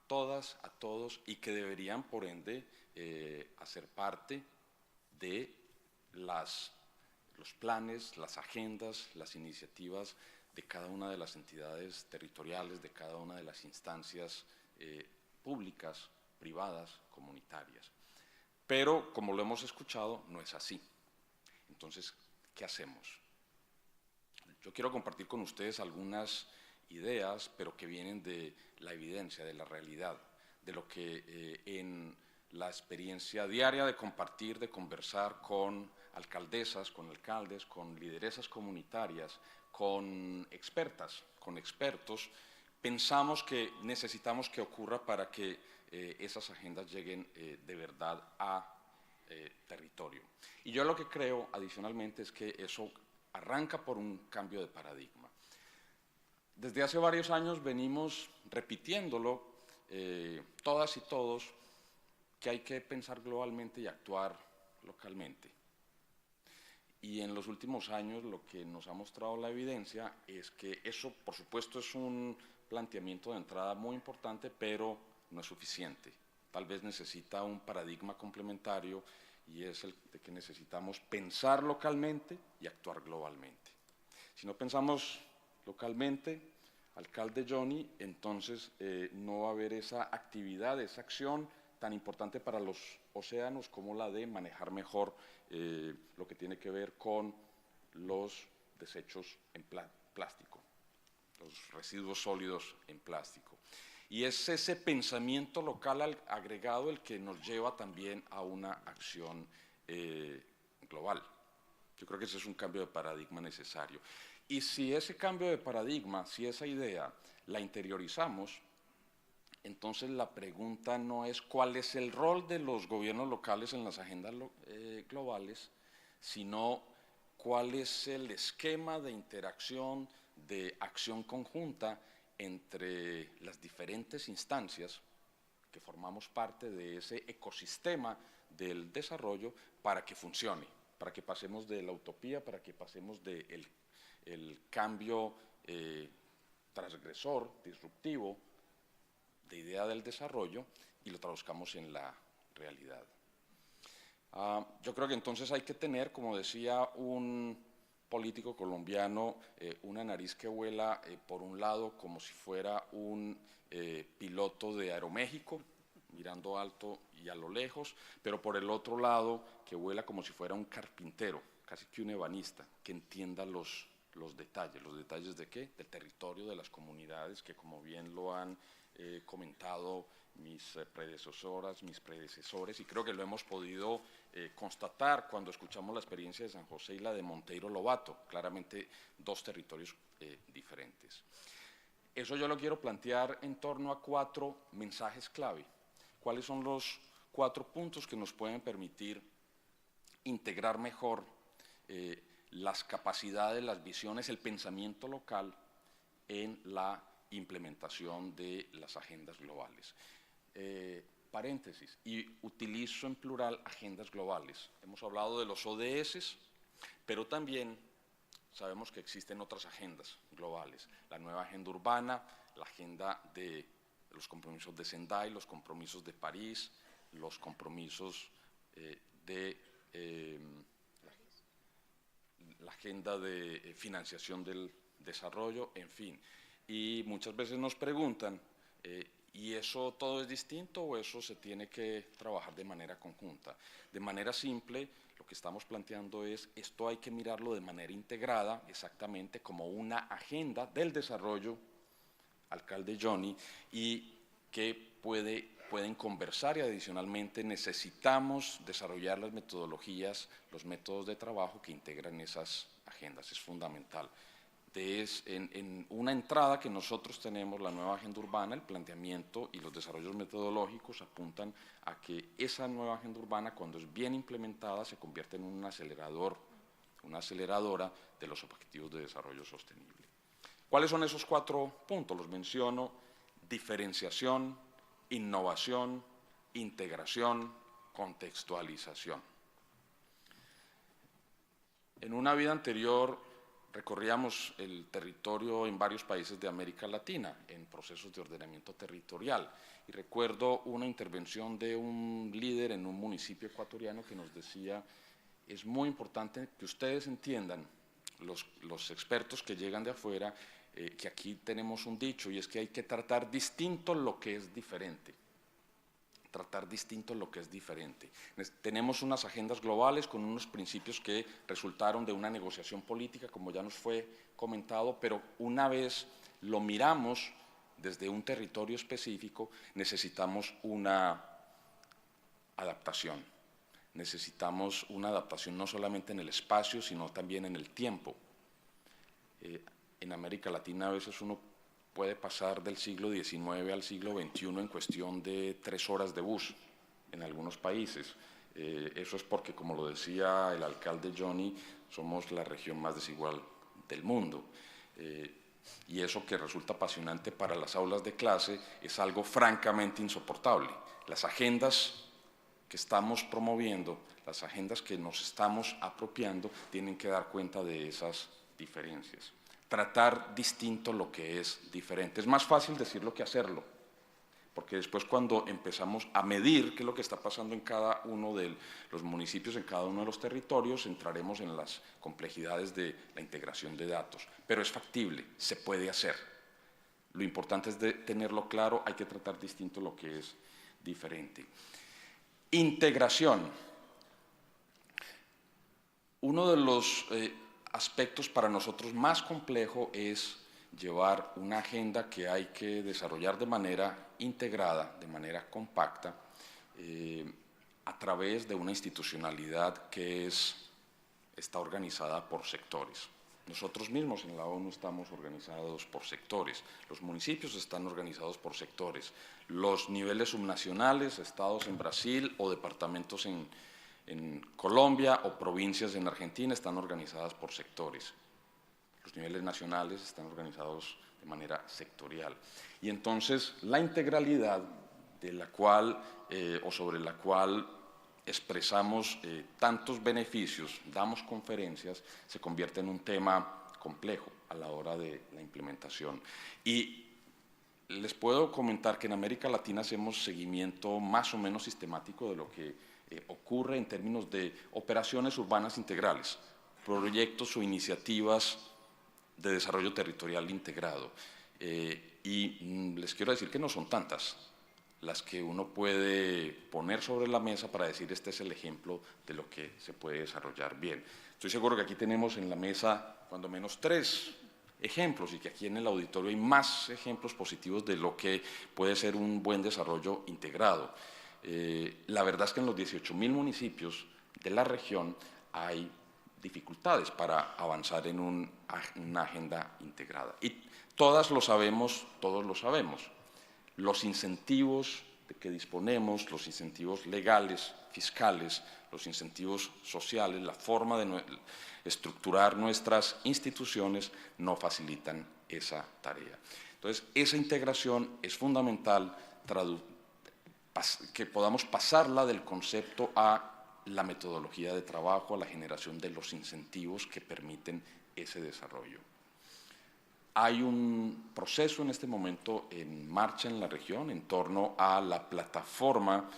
Speaker 5: todas, a todos, y que deberían, por ende, hacer parte de los planes, las agendas, las iniciativas de cada una de las entidades territoriales, de cada una de las instancias públicas, privadas, comunitarias. Pero, como lo hemos escuchado, no es así. Entonces, ¿qué hacemos? Yo quiero compartir con ustedes algunas ideas, pero que vienen de la evidencia, de la realidad, de lo que en la experiencia diaria de compartir, de conversar con alcaldesas, con alcaldes, con lideresas comunitarias, con expertas, con expertos, pensamos que necesitamos que ocurra para que esas agendas lleguen de verdad a territorio. Y yo lo que creo, adicionalmente, es que eso arranca por un cambio de paradigma. Desde hace varios años venimos repitiéndolo, todas y todos, que hay que pensar globalmente y actuar localmente. Y en los últimos años lo que nos ha mostrado la evidencia es que eso, por supuesto, es un planteamiento de entrada muy importante, pero no es suficiente. Tal vez necesita un paradigma complementario, y es el de que necesitamos pensar localmente y actuar globalmente. Si no pensamos localmente, alcalde Johnny, entonces no va a haber esa actividad, esa acción tan importante para los océanos como la de manejar mejor lo que tiene que ver con los desechos en plástico, los residuos sólidos en plástico. Y es ese pensamiento local agregado el que nos lleva también a una acción global. Yo creo que ese es un cambio de paradigma necesario. Y si ese cambio de paradigma, si esa idea la interiorizamos, entonces la pregunta no es cuál es el rol de los gobiernos locales en las agendas globales, sino cuál es el esquema de interacción, de acción conjunta entre las diferentes instancias que formamos parte de ese ecosistema del desarrollo para que funcione, para que pasemos de la utopía, para que pasemos del cambio transgresor, disruptivo, de idea del desarrollo, y lo traduzcamos en la realidad. Yo creo que entonces hay que tener, como decía un político colombiano, una nariz que vuela por un lado como si fuera un piloto de Aeroméxico, mirando alto y a lo lejos, pero por el otro lado que vuela como si fuera un carpintero, casi que un ebanista, que entienda los detalles ¿de qué? Del territorio, de las comunidades, que como bien lo han comentado mis predecesoras, mis predecesores, y creo que lo hemos podido constatar cuando escuchamos la experiencia de San José y la de Monteiro Lobato, claramente dos territorios diferentes. Eso yo lo quiero plantear en torno a 4 mensajes clave. ¿Cuáles son los 4 puntos que nos pueden permitir integrar mejor las capacidades, las visiones, el pensamiento local en la implementación de las agendas globales? Paréntesis, y utilizo en plural agendas globales. Hemos hablado de los ODS, pero también sabemos que existen otras agendas globales. La nueva agenda urbana, la agenda de los compromisos de Sendai, los compromisos de París, los compromisos de la agenda de financiación del desarrollo, en fin. Y muchas veces nos preguntan, ¿y eso todo es distinto o eso se tiene que trabajar de manera conjunta? De manera simple, lo que estamos planteando es, esto hay que mirarlo de manera integrada, exactamente como una agenda del desarrollo alcalde Johnny, y que pueden conversar, y adicionalmente necesitamos desarrollar las metodologías, los métodos de trabajo que integran esas agendas. Es fundamental. En una entrada que nosotros tenemos, la nueva agenda urbana, el planteamiento y los desarrollos metodológicos apuntan a que esa nueva agenda urbana, cuando es bien implementada, se convierte en un acelerador, una aceleradora de los objetivos de desarrollo sostenible. ¿Cuáles son esos 4 puntos? Los menciono: diferenciación, innovación, integración, contextualización. En una vida anterior recorríamos el territorio en varios países de América Latina en procesos de ordenamiento territorial, y recuerdo una intervención de un líder en un municipio ecuatoriano que nos decía: es muy importante que ustedes entiendan, los expertos que llegan de afuera, que aquí tenemos un dicho, y es que hay que tratar distinto lo que es diferente. Tratar distinto lo que es diferente. Tenemos unas agendas globales con unos principios que resultaron de una negociación política, como ya nos fue comentado, pero una vez lo miramos desde un territorio específico, necesitamos una adaptación. Necesitamos una adaptación no solamente en el espacio, sino también en el tiempo. En América Latina a veces uno puede pasar del siglo XIX al siglo XXI en cuestión de 3 horas de bus en algunos países. Eso es porque, como lo decía el alcalde Johnny, somos la región más desigual del mundo. Y eso, que resulta apasionante para las aulas de clase, es algo francamente insoportable. Las agendas que estamos promoviendo, las agendas que nos estamos apropiando, tienen que dar cuenta de esas diferencias. Tratar distinto lo que es diferente. Es más fácil decirlo que hacerlo, porque después, cuando empezamos a medir qué es lo que está pasando en cada uno de los municipios, en cada uno de los territorios, entraremos en las complejidades de la integración de datos. Pero es factible, se puede hacer. Lo importante es tenerlo claro, hay que tratar distinto lo que es diferente. Integración. Uno de los aspectos para nosotros más complejo es llevar una agenda que hay que desarrollar de manera integrada, de manera compacta, a través de una institucionalidad que está organizada por sectores. Nosotros mismos en la ONU estamos organizados por sectores, los municipios están organizados por sectores, los niveles subnacionales, estados en Brasil o departamentos en Colombia o provincias en Argentina están organizadas por sectores. Los niveles nacionales están organizados de manera sectorial. Y entonces la integralidad de la cual, o sobre la cual expresamos tantos beneficios, damos conferencias, se convierte en un tema complejo a la hora de la implementación. Y les puedo comentar que en América Latina hacemos seguimiento más o menos sistemático de lo que ocurre en términos de operaciones urbanas integrales, proyectos o iniciativas de desarrollo territorial integrado. Y les quiero decir que no son tantas las que uno puede poner sobre la mesa para decir: este es el ejemplo de lo que se puede desarrollar bien. Estoy seguro que aquí tenemos en la mesa cuando menos 3 ejemplos, y que aquí en el auditorio hay más ejemplos positivos de lo que puede ser un buen desarrollo integrado. La verdad es que en los 18.000 municipios de la región hay dificultades para avanzar en una agenda integrada. Y todos lo sabemos. Los incentivos de que disponemos, los incentivos legales, fiscales, los incentivos sociales, la forma de estructurar nuestras instituciones no facilitan esa tarea. Entonces, esa integración es fundamental, que podamos pasarla del concepto a la metodología de trabajo, a la generación de los incentivos que permiten ese desarrollo. Hay un proceso en este momento en marcha en la región en torno a la plataforma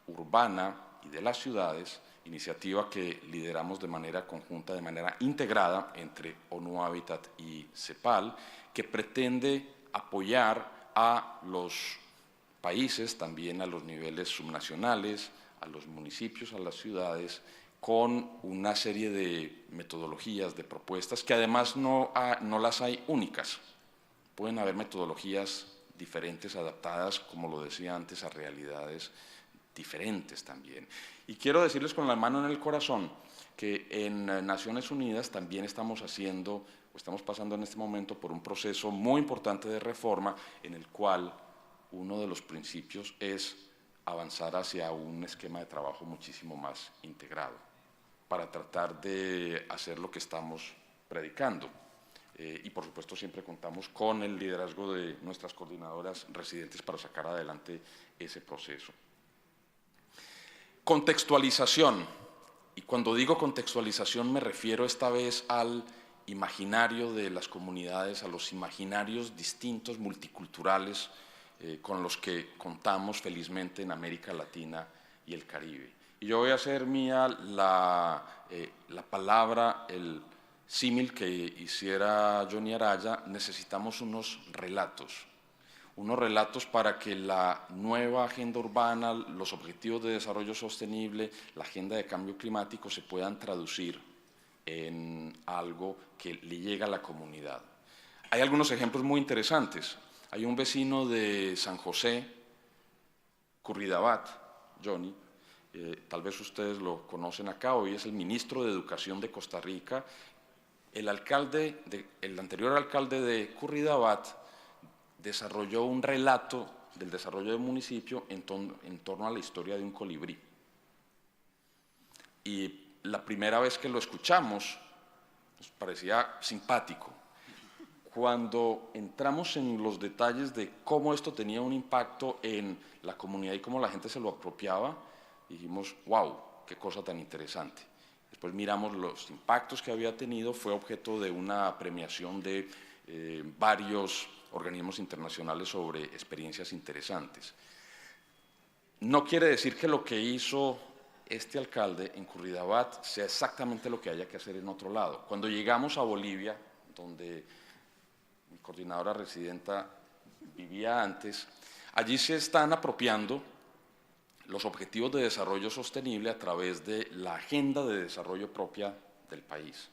Speaker 5: urbana y de las ciudades, iniciativa que lideramos de manera conjunta, de manera integrada entre ONU Habitat y CEPAL, que pretende apoyar a los países, también a los niveles subnacionales, a los municipios, a las ciudades, con una serie de metodologías, de propuestas, que además no las hay únicas. pueden haber metodologías diferentes, adaptadas, como lo decía antes, a realidades diferentes también. Y quiero decirles con la mano en el corazón que en Naciones Unidas también estamos pasando en este momento por un proceso muy importante de reforma en el cual uno de los principios es avanzar hacia un esquema de trabajo muchísimo más integrado para tratar de hacer lo que estamos predicando. Y por supuesto siempre contamos con el liderazgo de nuestras coordinadoras residentes para sacar adelante ese proceso. Contextualización. Y cuando digo contextualización me refiero esta vez al imaginario de las comunidades, a los imaginarios distintos, multiculturales, con los que contamos felizmente en América Latina y el Caribe. Y yo voy a hacer mía la palabra, el símil que hiciera Johnny Araya. Necesitamos unos relatos para que la nueva agenda urbana, los objetivos de desarrollo sostenible, la agenda de cambio climático se puedan traducir en algo que le llegue a la comunidad. Hay algunos ejemplos muy interesantes. Hay un vecino de San José, Curridabat, Johnny, tal vez ustedes lo conocen acá, hoy es el ministro de Educación de Costa Rica. El anterior alcalde de Curridabat desarrolló un relato del desarrollo del municipio en torno a la historia de un colibrí. Y la primera vez que lo escuchamos nos parecía simpático. Cuando entramos en los detalles de cómo esto tenía un impacto en la comunidad y cómo la gente se lo apropiaba, dijimos, wow, qué cosa tan interesante. Después miramos los impactos que había tenido, fue objeto de una premiación de varios organismos internacionales sobre experiencias interesantes. No quiere decir que lo que hizo este alcalde en Curridabat sea exactamente lo que haya que hacer en otro lado. Cuando llegamos a Bolivia, donde mi coordinadora residenta vivía antes, allí se están apropiando los objetivos de desarrollo sostenible a través de la agenda de desarrollo propia del país,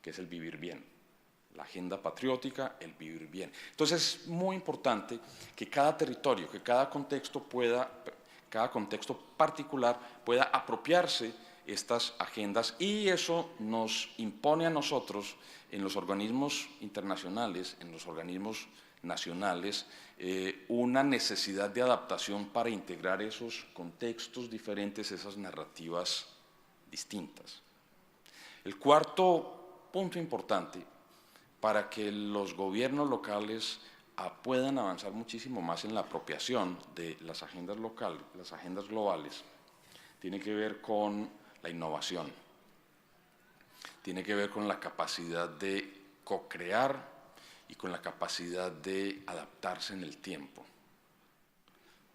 Speaker 5: que es el vivir bien. La agenda patriótica, el vivir bien. Entonces es muy importante que cada territorio, que cada contexto particular pueda apropiarse estas agendas, y eso nos impone a nosotros en los organismos internacionales, en los organismos nacionales, una necesidad de adaptación para integrar esos contextos diferentes, esas narrativas distintas. El cuarto punto importante para que los gobiernos locales puedan avanzar muchísimo más en la apropiación de las agendas locales, las agendas globales, tiene que ver con la innovación, tiene que ver con la capacidad de co-crear y con la capacidad de adaptarse en el tiempo.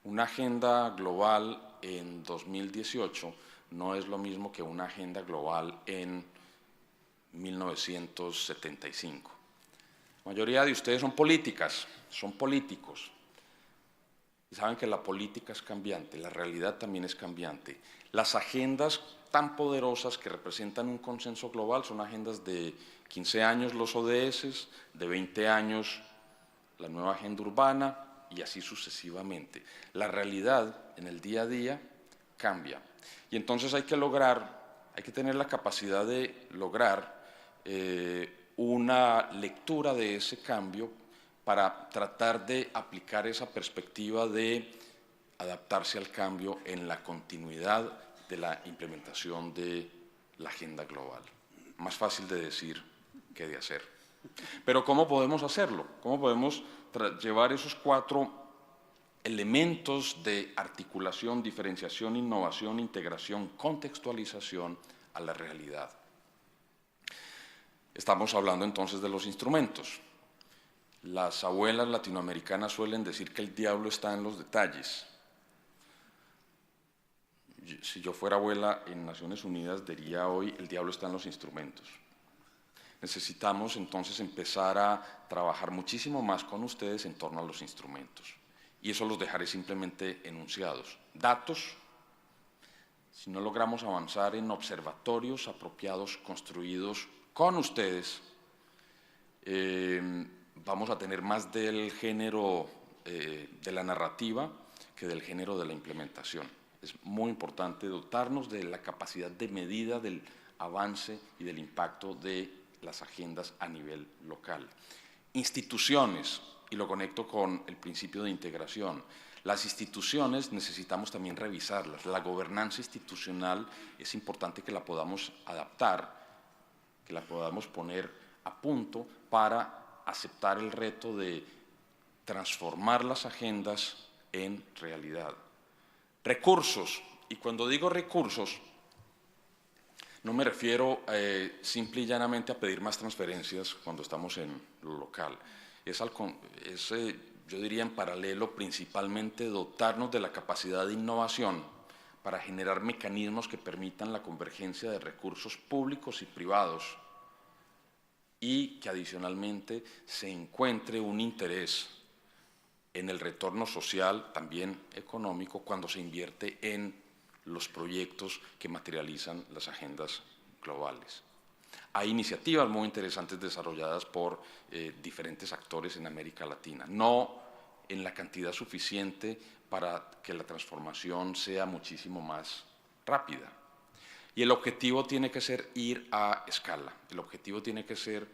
Speaker 5: Una agenda global en 2018 no es lo mismo que una agenda global en 1975. La mayoría de ustedes son políticos, y saben que la política es cambiante, la realidad también es cambiante. Las agendas tan poderosas que representan un consenso global son agendas de 15 años los ODS, de 20 años la nueva agenda urbana y así sucesivamente. La realidad en el día a día cambia y entonces hay que tener la capacidad de lograr una lectura de ese cambio para tratar de aplicar esa perspectiva de adaptarse al cambio en la continuidad de la implementación de la agenda global. Más fácil de decir que de hacer. Pero ¿cómo podemos hacerlo? ¿Cómo podemos llevar esos 4 elementos de articulación, diferenciación, innovación, integración, contextualización a la realidad? Estamos hablando entonces de los instrumentos. Las abuelas latinoamericanas suelen decir que el diablo está en los detalles. Si yo fuera abuela en Naciones Unidas, diría hoy, el diablo está en los instrumentos. Necesitamos entonces empezar a trabajar muchísimo más con ustedes en torno a los instrumentos. Y eso los dejaré simplemente enunciados. Datos. Si no logramos avanzar en observatorios apropiados, construidos con ustedes, vamos a tener más del género de la narrativa que del género de la implementación. Es muy importante dotarnos de la capacidad de medida del avance y del impacto de las agendas a nivel local. Instituciones, y lo conecto con el principio de integración. Las instituciones necesitamos también revisarlas. La gobernanza institucional es importante que la podamos adaptar, que la podamos poner a punto para aceptar el reto de transformar las agendas en realidad. Recursos, y cuando digo recursos, no me refiero simple y llanamente a pedir más transferencias cuando estamos en lo local. Yo diría en paralelo, principalmente dotarnos de la capacidad de innovación para generar mecanismos que permitan la convergencia de recursos públicos y privados y que adicionalmente se encuentre un interés en el retorno social, también económico, cuando se invierte en los proyectos que materializan las agendas globales. Hay iniciativas muy interesantes desarrolladas por diferentes actores en América Latina, no en la cantidad suficiente para que la transformación sea muchísimo más rápida. Y el objetivo tiene que ser ir a escala, el objetivo tiene que ser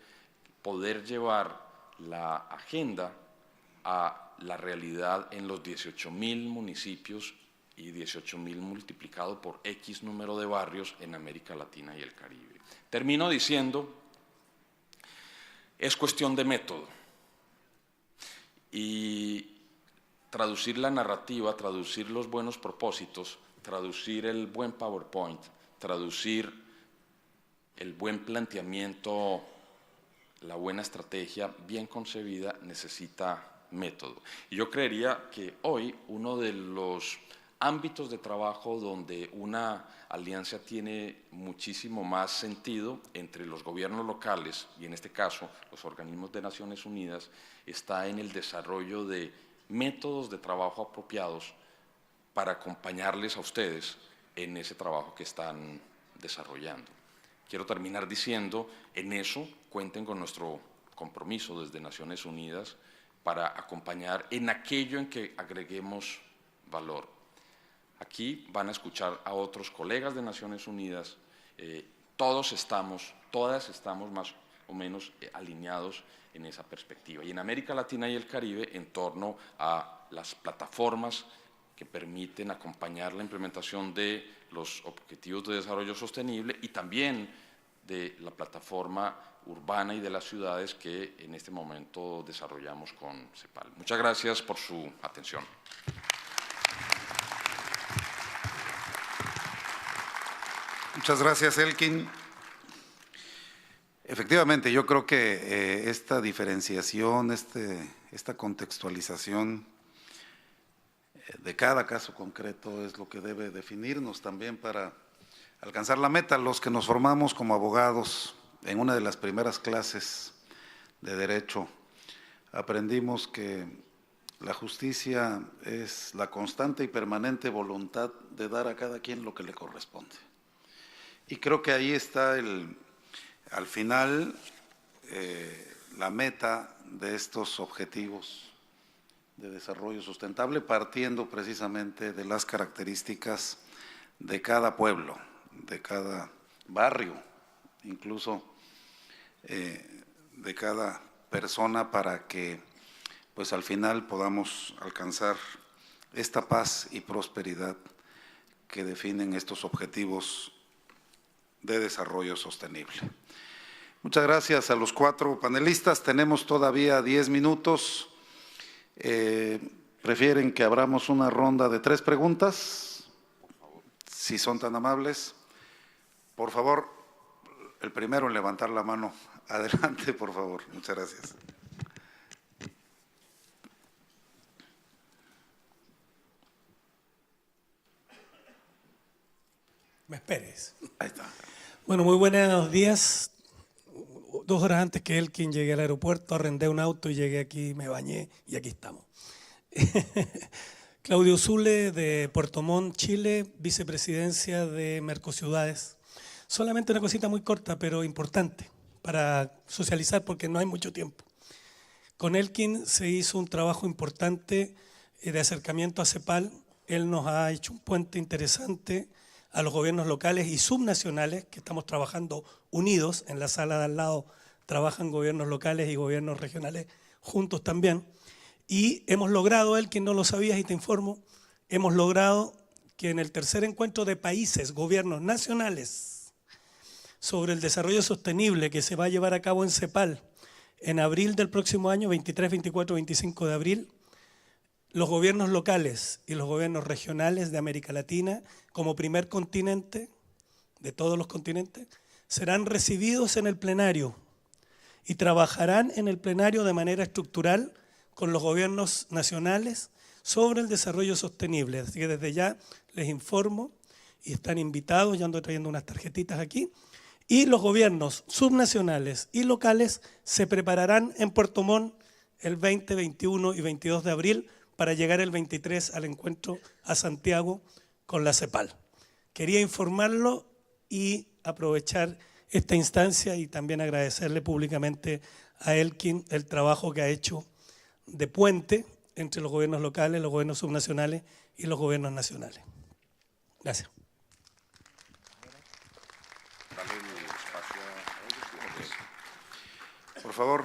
Speaker 5: poder llevar la agenda a la realidad en los 18.000 municipios y 18.000 multiplicado por X número de barrios en América Latina y el Caribe. Termino diciendo, es cuestión de método. Y traducir la narrativa, traducir los buenos propósitos, traducir el buen PowerPoint, traducir el buen planteamiento, la buena estrategia bien concebida necesita método. Y yo creería que hoy uno de los ámbitos de trabajo donde una alianza tiene muchísimo más sentido entre los gobiernos locales y en este caso los organismos de Naciones Unidas está en el desarrollo de métodos de trabajo apropiados para acompañarles a ustedes en ese trabajo que están desarrollando. Quiero terminar diciendo, en eso cuenten con nuestro compromiso desde Naciones Unidas para acompañar en aquello en que agreguemos valor. Aquí van a escuchar a otros colegas de Naciones Unidas, todas estamos más o menos alineados en esa perspectiva. Y en América Latina y el Caribe, en torno a las plataformas que permiten acompañar la implementación de los Objetivos de Desarrollo Sostenible y también de la plataforma urbana y de las ciudades que en este momento desarrollamos con CEPAL. Muchas gracias por su atención.
Speaker 1: Muchas gracias, Elkin. Efectivamente, yo creo que esta diferenciación, esta contextualización de cada caso concreto es lo que debe definirnos también para alcanzar la meta. Los que nos formamos como abogados en una de las primeras clases de Derecho, aprendimos que la justicia es la constante y permanente voluntad de dar a cada quien lo que le corresponde. Y creo que ahí está al final la meta de estos objetivos de desarrollo sustentable, partiendo precisamente de las características de cada pueblo, de cada barrio, incluso de cada persona, para que pues al final podamos alcanzar esta paz y prosperidad que definen estos objetivos de desarrollo sostenible. Muchas gracias a los 4 panelistas. Tenemos todavía 10 minutos. ¿Prefieren que abramos una ronda de 3 preguntas? Si son tan amables. Por favor, el primero en levantar la mano. Adelante, por favor. Muchas gracias.
Speaker 6: Me esperes.
Speaker 1: Ahí está.
Speaker 6: Bueno, muy buenos días. 2 horas antes que Elkin llegué al aeropuerto, arrendé un auto y llegué aquí, me bañé y aquí estamos. Claudio Zule, de Puerto Montt, Chile, vicepresidencia de Mercociudades. Solamente una cosita muy corta, pero importante para socializar porque no hay mucho tiempo. Con Elkin se hizo un trabajo importante de acercamiento a CEPAL. Él nos ha hecho un puente interesante a los gobiernos locales y subnacionales, que estamos trabajando unidos. En la sala de al lado trabajan gobiernos locales y gobiernos regionales juntos también. Y hemos logrado, Elkin, no lo sabías y te informo, hemos logrado que en el tercer encuentro de países, gobiernos nacionales, sobre el desarrollo sostenible que se va a llevar a cabo en CEPAL en abril del próximo año, 23, 24, 25 de abril, los gobiernos locales y los gobiernos regionales de América Latina, como primer continente, de todos los continentes, serán recibidos en el plenario y trabajarán en el plenario de manera estructural con los gobiernos nacionales sobre el desarrollo sostenible. Así que desde ya les informo y están invitados, ya ando trayendo unas tarjetitas aquí, y los gobiernos subnacionales y locales se prepararán en Puerto Montt el 20, 21 y 22 de abril para llegar el 23 al encuentro a Santiago con la CEPAL. Quería informarlo y aprovechar esta instancia y también agradecerle públicamente a Elkin el trabajo que ha hecho de puente entre los gobiernos locales, los gobiernos subnacionales y los gobiernos nacionales. Gracias.
Speaker 1: Por favor.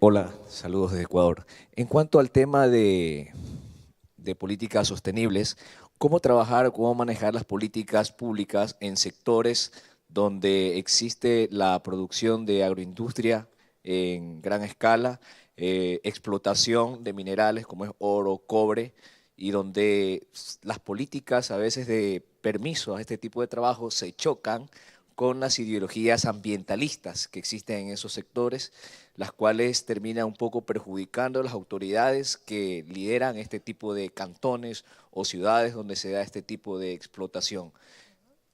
Speaker 7: Hola, saludos desde Ecuador. En cuanto al tema de políticas sostenibles, ¿cómo trabajar, cómo manejar las políticas públicas en sectores donde existe la producción de agroindustria en gran escala, explotación de minerales como es oro, cobre, y donde las políticas a veces de permiso a este tipo de trabajo se chocan con las ideologías ambientalistas que existen en esos sectores, las cuales terminan un poco perjudicando a las autoridades que lideran este tipo de cantones o ciudades donde se da este tipo de explotación?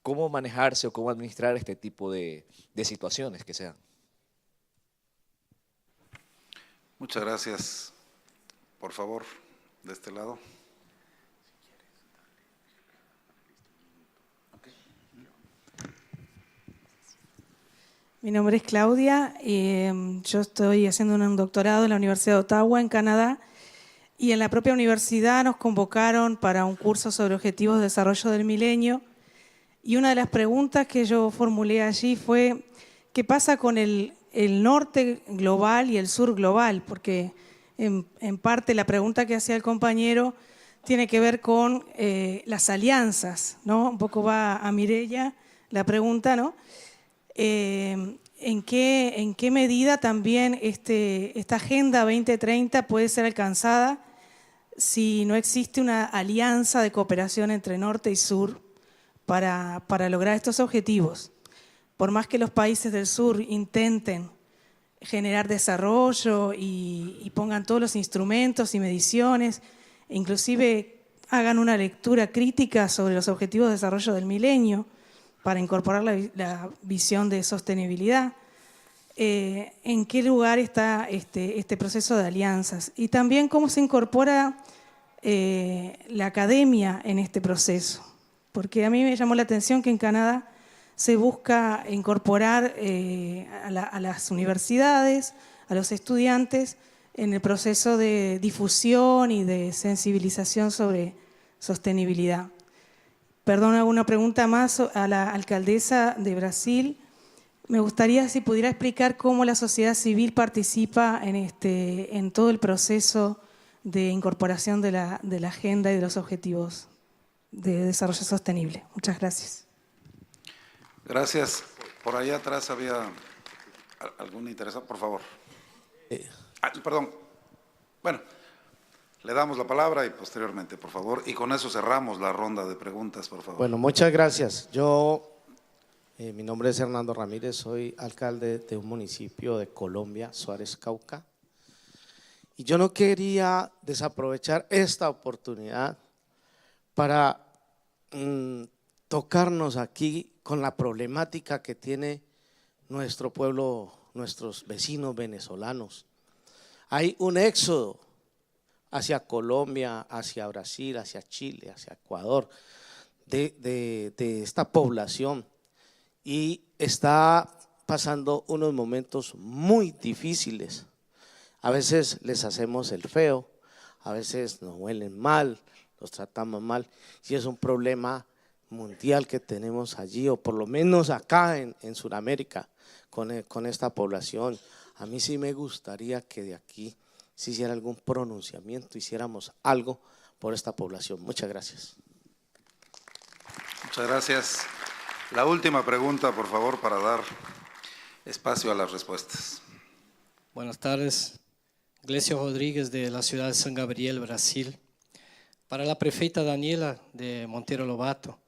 Speaker 7: ¿Cómo manejarse o cómo administrar este tipo de situaciones que se dan?
Speaker 1: Muchas gracias. Por favor, de este lado.
Speaker 8: Mi nombre es Claudia, yo estoy haciendo un doctorado en la Universidad de Ottawa, en Canadá, y en la propia universidad nos convocaron para un curso sobre objetivos de desarrollo del milenio, y una de las preguntas que yo formulé allí fue ¿qué pasa con el norte global y el sur global? Porque en parte la pregunta que hacía el compañero tiene que ver con las alianzas, ¿no? Un poco va a Mireia la pregunta, ¿no? ¿En qué medida también esta Agenda 2030 puede ser alcanzada si no existe una alianza de cooperación entre norte y sur para lograr estos objetivos? Por más que los países del sur intenten generar desarrollo y pongan todos los instrumentos y mediciones, e inclusive hagan una lectura crítica sobre los objetivos de desarrollo del milenio, para incorporar la visión de sostenibilidad, ¿en qué lugar está este proceso de alianzas? Y también cómo se incorpora la academia en este proceso. Porque a mí me llamó la atención que en Canadá se busca incorporar a las universidades, a los estudiantes, en el proceso de difusión y de sensibilización sobre sostenibilidad. Perdón, hago una pregunta más a la alcaldesa de Brasil. Me gustaría si pudiera explicar cómo la sociedad civil participa en todo el proceso de incorporación de la agenda y de los objetivos de desarrollo sostenible. Muchas gracias.
Speaker 1: Gracias. Por allá atrás había algún interesado. Por favor. Perdón. Bueno. Le damos la palabra y posteriormente, por favor, y con eso cerramos la ronda de preguntas, por favor.
Speaker 9: Bueno, muchas gracias. Mi nombre es Hernando Ramírez, soy alcalde de un municipio de Colombia, Suárez, Cauca, y yo no quería desaprovechar esta oportunidad para tocarnos aquí con la problemática que tiene nuestro pueblo, nuestros vecinos venezolanos. Hay un éxodo hacia Colombia, hacia Brasil, hacia Chile, hacia Ecuador, de esta población. y está pasando unos momentos muy difíciles. A veces les hacemos el feo, a veces nos huelen mal, los tratamos mal, y es un problema mundial que tenemos allí, o por lo menos acá en Sudamérica, con esta población. A mí sí me gustaría que de aquí se hiciera algún pronunciamiento, hiciéramos algo por esta población. Muchas gracias.
Speaker 1: Muchas gracias. La última pregunta, por favor, para dar espacio a las respuestas.
Speaker 10: Buenas tardes. Glesio Rodríguez, de la ciudad de San Gabriel, Brasil. Para la prefeita Daniela de Monteiro Lobato,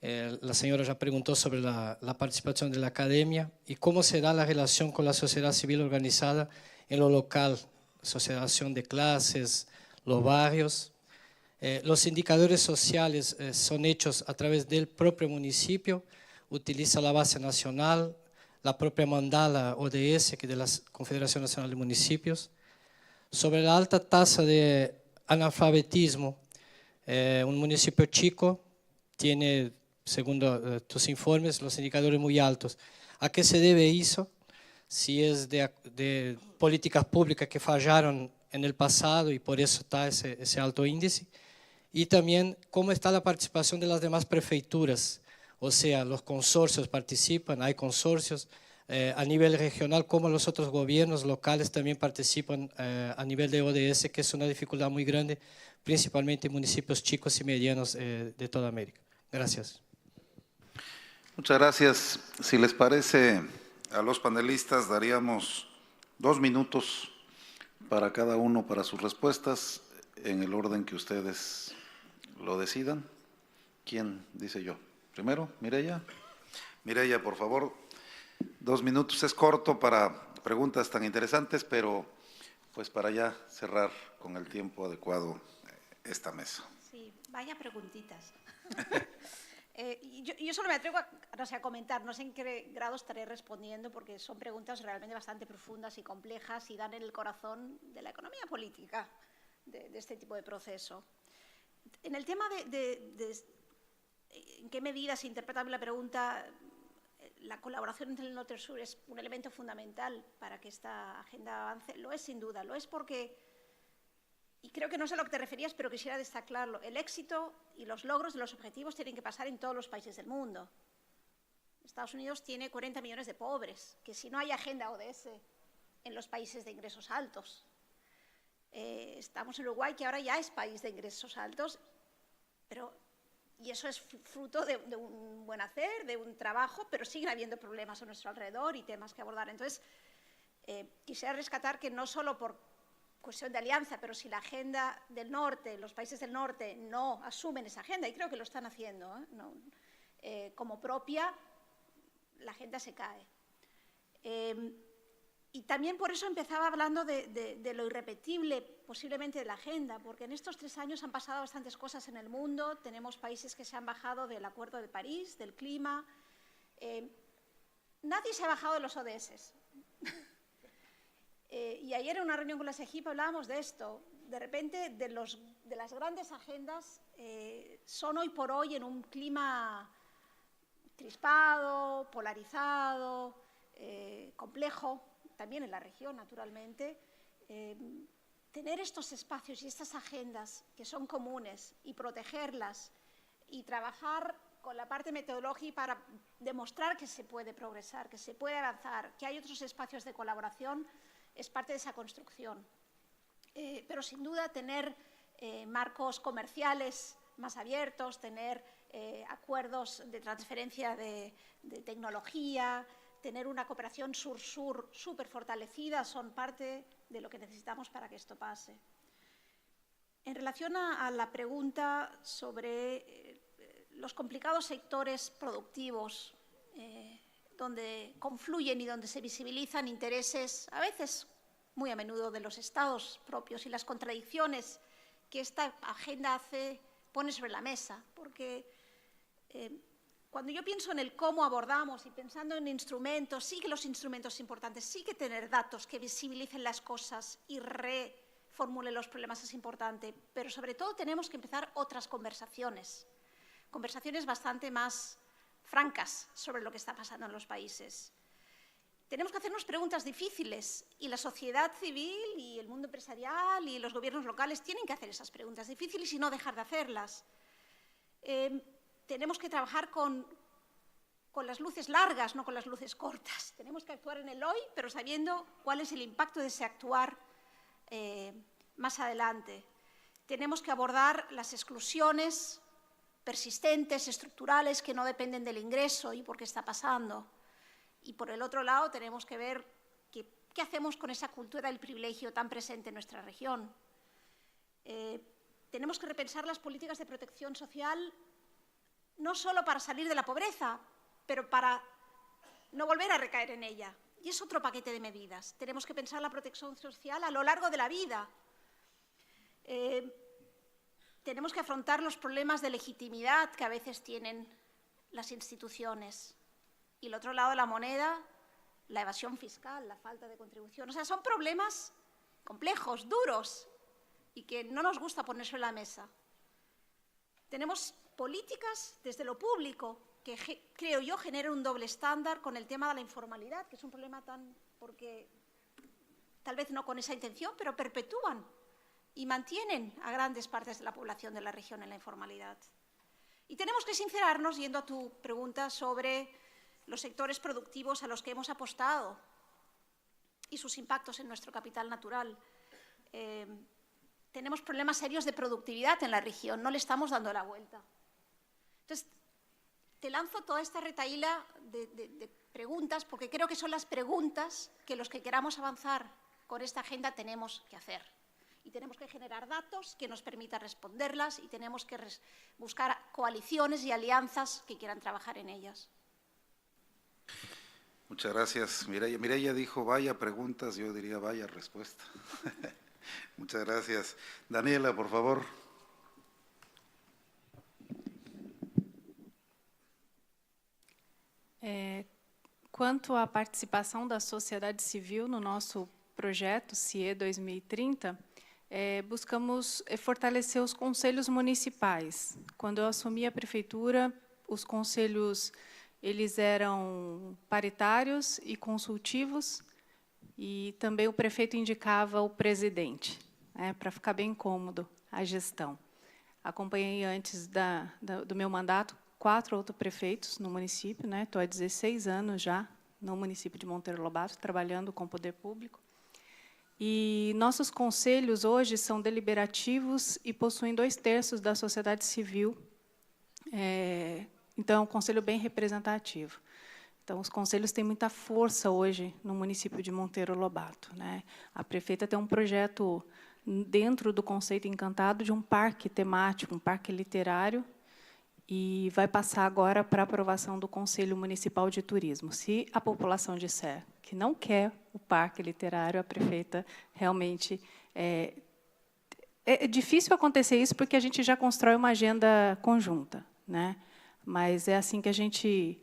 Speaker 10: la señora ya preguntó sobre la participación de la academia y cómo se da la relación con la sociedad civil organizada en lo local, asociación de clases, los barrios. Los indicadores sociales son hechos a través del propio municipio, utiliza la base nacional, la propia mandala ODS, que es de la Confederación Nacional de Municipios. Sobre la alta tasa de analfabetismo, un municipio chico tiene, según tus informes, los indicadores muy altos. ¿A qué se debe eso? Si es de políticas públicas que fallaron en el pasado y por eso está ese alto índice. Y también cómo está la participación de las demás prefeituras, o sea, los consorcios participan, hay consorcios a nivel regional, como los otros gobiernos locales también participan a nivel de ODS, que es una dificultad muy grande, principalmente en municipios chicos y medianos de toda América. Gracias.
Speaker 1: Muchas gracias. Si les parece a los panelistas, daríamos 2 minutos para cada uno para sus respuestas, en el orden que ustedes lo decidan. ¿Quién dice yo? Primero, Mireya. Mireya, por favor. 2 minutos es corto para preguntas tan interesantes, pero pues para ya cerrar con el tiempo adecuado esta mesa.
Speaker 4: Sí, vaya preguntitas. Yo solo me atrevo a comentar, no sé en qué grado estaré respondiendo, porque son preguntas realmente bastante profundas y complejas y dan en el corazón de la economía política de este tipo de proceso. En el tema de en qué medida se interpreta la pregunta, la colaboración entre el norte y el sur es un elemento fundamental para que esta agenda avance. Lo es sin duda, lo es porque, y creo que no sé a lo que te referías, pero quisiera destacarlo, el éxito y los logros de los objetivos tienen que pasar en todos los países del mundo. Estados Unidos tiene 40 millones de pobres, que si no hay agenda ODS en los países de ingresos altos. Estamos en Uruguay, que ahora ya es país de ingresos altos, y eso es fruto de un buen hacer, de un trabajo, pero siguen habiendo problemas a nuestro alrededor y temas que abordar. Entonces, quisiera rescatar que no solo por cuestión de alianza, pero si la agenda del norte, los países del norte no asumen esa agenda, y creo que lo están haciendo, como propia, la agenda se cae. Y también por eso empezaba hablando de lo irrepetible posiblemente de la agenda, porque en estos 3 años han pasado bastantes cosas en el mundo, tenemos países que se han bajado del Acuerdo de París, del clima, nadie se ha bajado de los ODS. Y ayer en una reunión con la SEGIP hablábamos de esto, de repente de las grandes agendas son hoy por hoy en un clima crispado, polarizado, complejo, también en la región, naturalmente, tener estos espacios y estas agendas que son comunes y protegerlas y trabajar con la parte metodológica para demostrar que se puede progresar, que se puede avanzar, que hay otros espacios de colaboración, es parte de esa construcción. Pero sin duda tener marcos comerciales más abiertos, tener acuerdos de transferencia de tecnología, tener una cooperación sur-sur súper fortalecida, son parte de lo que necesitamos para que esto pase. En relación a la pregunta sobre los complicados sectores productivos, donde confluyen y donde se visibilizan intereses, a veces, muy a menudo, de los estados propios y las contradicciones que esta agenda pone sobre la mesa, porque cuando yo pienso en el cómo abordamos y pensando en instrumentos, sí que los instrumentos son importantes, sí que tener datos que visibilicen las cosas y reformulen los problemas es importante, pero sobre todo tenemos que empezar otras conversaciones bastante más francas sobre lo que está pasando en los países. Tenemos que hacernos preguntas difíciles y la sociedad civil y el mundo empresarial y los gobiernos locales tienen que hacer esas preguntas difíciles y no dejar de hacerlas. Tenemos que trabajar con las luces largas, no con las luces cortas. Tenemos que actuar en el hoy, pero sabiendo cuál es el impacto de ese actuar más adelante. Tenemos que abordar las exclusiones persistentes, estructurales, que no dependen del ingreso y por qué está pasando. Y por el otro lado tenemos que ver qué hacemos con esa cultura del privilegio tan presente en nuestra región. Tenemos que repensar las políticas de protección social no solo para salir de la pobreza, pero para no volver a recaer en ella. Y es otro paquete de medidas. Tenemos que pensar la protección social a lo largo de la vida. Tenemos que afrontar los problemas de legitimidad que a veces tienen las instituciones. Y el otro lado de la moneda, la evasión fiscal, la falta de contribución. O sea, son problemas complejos, duros, y que no nos gusta poner sobre la mesa. Tenemos políticas desde lo público que, creo yo, generan un doble estándar con el tema de la informalidad, que es un problema porque tal vez no con esa intención, pero perpetúan y mantienen a grandes partes de la población de la región en la informalidad. Y tenemos que sincerarnos, yendo a tu pregunta sobre los sectores productivos a los que hemos apostado y sus impactos en nuestro capital natural. Tenemos problemas serios de productividad en la región, no le estamos dando la vuelta. Entonces, te lanzo toda esta retahíla de preguntas, porque creo que son las preguntas que los que queramos avanzar con esta agenda tenemos que hacer. Y tenemos que generar datos que nos permitan responderlas y tenemos que buscar coaliciones y alianzas que quieran trabajar en ellas.
Speaker 1: Muchas gracias, Mireya. Mireya dijo, vaya preguntas, yo diría, vaya respuesta. Muchas gracias. Daniela, por favor.
Speaker 3: Quanto à participação da sociedade civil no nosso projeto CIE 2030, buscamos fortalecer os conselhos municipais. Quando eu assumi a prefeitura, os conselhos eles eram paritários e consultivos, e também o prefeito indicava o presidente, para ficar bem cômodo a gestão. Acompanhei antes do meu mandato 4 outros prefeitos no município, estou há 16 anos já no município de Monteiro Lobato, trabalhando com o poder público. E nossos conselhos hoje são deliberativos e possuem 2/3 da sociedade civil. Então, é um conselho bem representativo. Então, os conselhos têm muita força hoje no município de Monteiro Lobato. A prefeita tem um projeto dentro do conceito encantado de um parque temático, um parque literário, e vai passar agora para aprovação do Conselho Municipal de Turismo. Se a população disser que não quer o parque literário, a prefeita realmente... É difícil acontecer isso porque a gente já constrói uma agenda conjunta, mas é assim que a gente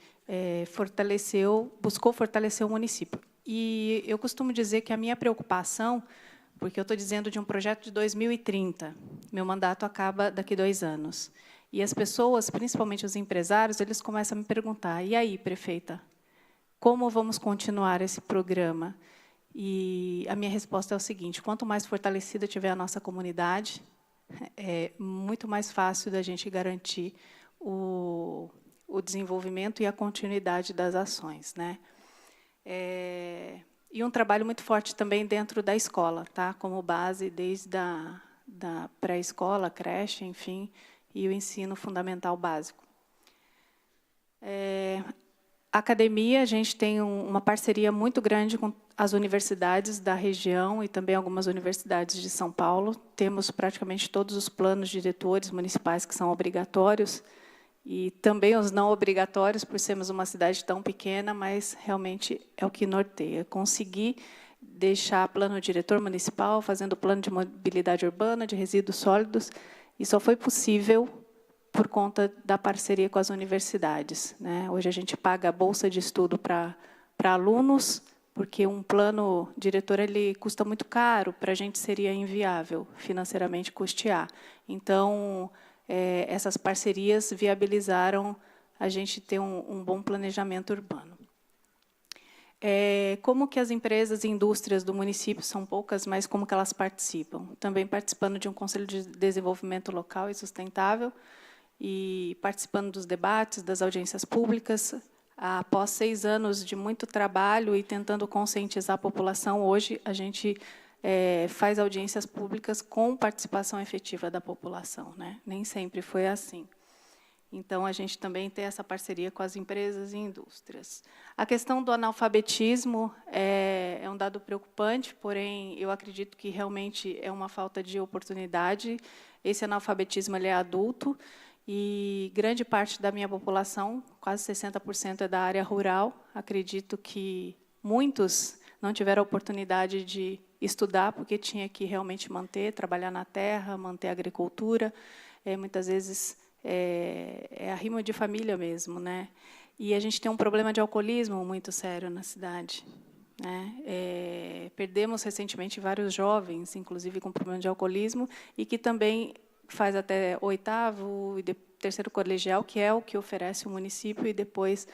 Speaker 3: buscou fortalecer o município. E eu costumo dizer que a minha preocupação, porque eu estou dizendo de um projeto de 2030, meu mandato acaba daqui 2 anos, e as pessoas, principalmente os empresários, eles começam a me perguntar, e aí, prefeita, como vamos continuar esse programa? E a minha resposta é o seguinte, quanto mais fortalecida tiver a nossa comunidade, é muito mais fácil da gente garantir o desenvolvimento e a continuidade das ações. E um trabalho muito forte também dentro da escola, como base desde da pré-escola, creche, enfim, e o ensino fundamental básico. A academia, a gente tem uma parceria muito grande com as universidades da região e também algumas universidades de São Paulo. Temos praticamente todos os planos diretores municipais que são obrigatórios e também os não obrigatórios, por sermos uma cidade tão pequena, mas realmente é o que norteia. Conseguir deixar plano diretor municipal, fazendo plano de mobilidade urbana, de resíduos sólidos, e só foi possível por conta da parceria com as universidades. Hoje a gente paga a bolsa de estudo para alunos, porque um plano diretor ele custa muito caro, para a gente seria inviável financeiramente custear. Então, essas parcerias viabilizaram a gente ter um bom planejamento urbano. Como que as empresas e indústrias do município são poucas, mas como que elas participam? Também participando de um Conselho de Desenvolvimento Local e Sustentável e participando dos debates, das audiências públicas. Após 6 anos de muito trabalho e tentando conscientizar a população, hoje a gente faz audiências públicas com participação efetiva da população, né? Nem sempre foi assim. Então, a gente também tem essa parceria com as empresas e indústrias. A questão do analfabetismo é um dado preocupante, porém, eu acredito que realmente é uma falta de oportunidade. Esse analfabetismo ele é adulto e grande parte da minha população, quase 60%, é da área rural. Acredito que muitos não tiveram a oportunidade de estudar, porque tinha que realmente trabalhar na terra, manter a agricultura. Muitas vezes é arrimo de família mesmo, né? E a gente tem um problema de alcoolismo muito sério na cidade, né? Perdemos recentemente vários jovens, inclusive com problema de alcoolismo, e que também faz até 8º e 3º colegial, que é o que oferece o município, e depois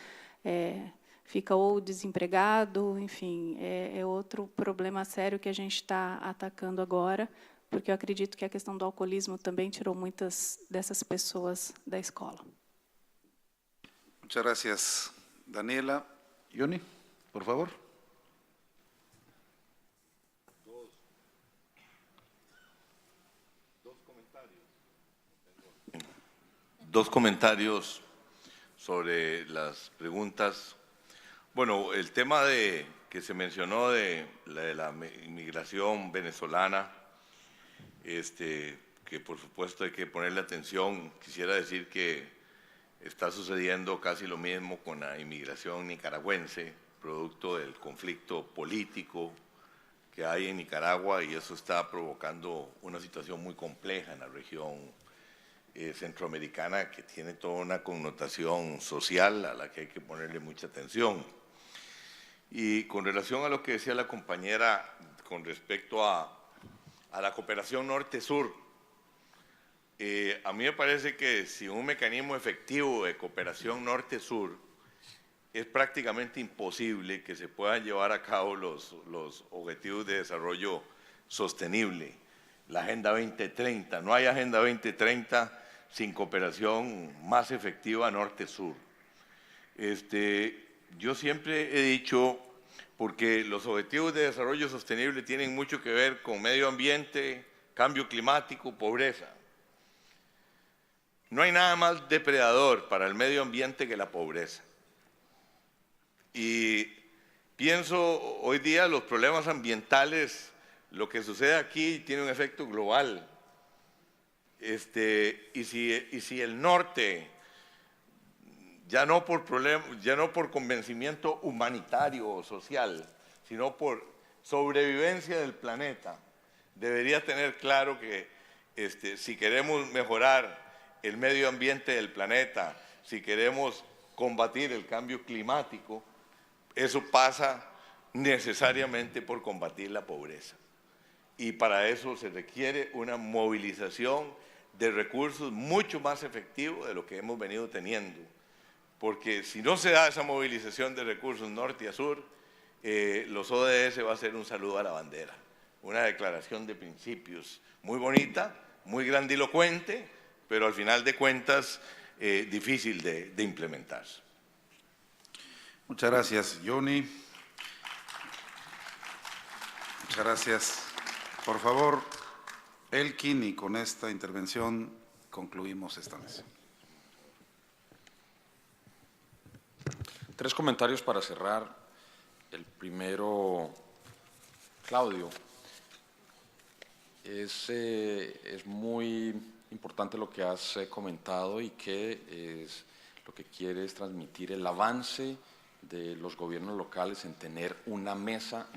Speaker 3: fica ou desempregado, enfim, é outro problema sério que a gente está atacando agora, porque eu acredito que a questão do alcoolismo também tirou muitas dessas pessoas da escola.
Speaker 1: Muchas gracias, Daniela. Yoni, por favor.
Speaker 2: Dos comentarios sobre las preguntas. Bueno, el tema que se mencionó de la inmigración venezolana, que por supuesto hay que ponerle atención. Quisiera decir que está sucediendo casi lo mismo con la inmigración nicaragüense, producto del conflicto político que hay en Nicaragua, y eso está provocando una situación muy compleja en la región centroamericana, que tiene toda una connotación social a la que hay que ponerle mucha atención. Y con relación a lo que decía la compañera con respecto a la cooperación norte-sur, a mí me parece que sin un mecanismo efectivo de cooperación norte-sur es prácticamente imposible que se puedan llevar a cabo los objetivos de desarrollo sostenible, la Agenda 2030. No hay Agenda 2030 sin cooperación más efectiva norte-sur. Yo siempre he dicho, porque los objetivos de desarrollo sostenible tienen mucho que ver con medio ambiente, cambio climático, pobreza. No hay nada más depredador para el medio ambiente que la pobreza. Y pienso, hoy día los problemas ambientales, lo que sucede aquí tiene un efecto global. Y si el norte, ya no por convencimiento humanitario o social, sino por sobrevivencia del planeta, debería tener claro que si queremos mejorar el medio ambiente del planeta, si queremos combatir el cambio climático, eso pasa necesariamente por combatir la pobreza. Y para eso se requiere una movilización de recursos mucho más efectivo de lo que hemos venido teniendo. Porque si no se da esa movilización de recursos norte a sur, los ODS va a ser un saludo a la bandera, una declaración de principios muy bonita, muy grandilocuente, pero al final de cuentas difícil de implementar.
Speaker 1: Muchas gracias, Yoni. Muchas gracias. Por favor, Elkin, y con esta intervención concluimos esta mesa.
Speaker 5: 3 comentarios para cerrar. El primero, Claudio, es muy importante lo que has comentado, y que lo que quiere es transmitir el avance de los gobiernos locales en tener una mesa,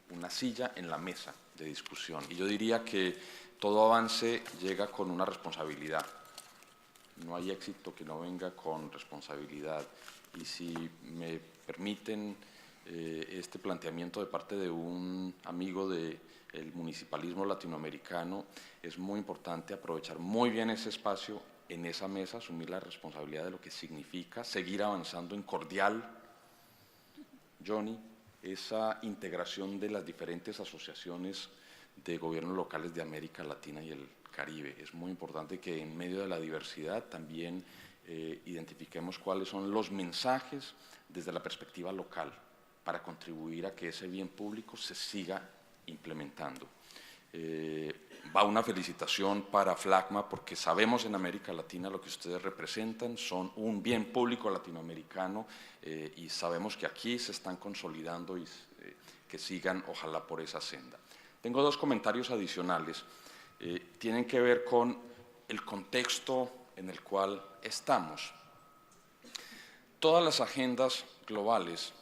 Speaker 5: una silla en la mesa de discusión. Y yo diría que todo avance llega con una responsabilidad. No hay éxito que no venga con responsabilidad. Y si me permiten este planteamiento de parte de un amigo del municipalismo latinoamericano, es muy importante aprovechar muy bien ese espacio en esa mesa asumir la responsabilidad de lo que significa seguir avanzando en cordial, Johnny, esa integración de las diferentes asociaciones de gobiernos locales de América Latina y el Caribe. Es muy importante que en medio de la diversidad también identifiquemos cuáles son los mensajes desde la perspectiva local para contribuir a que ese bien público se siga implementando. Va una felicitación para FLACMA porque sabemos en América Latina lo que ustedes representan, son un bien público latinoamericano y sabemos que aquí se están consolidando y que sigan ojalá por esa senda. Tengo dos comentarios adicionales, tienen que ver con el contexto en el cual estamos. Todas las agendas globales,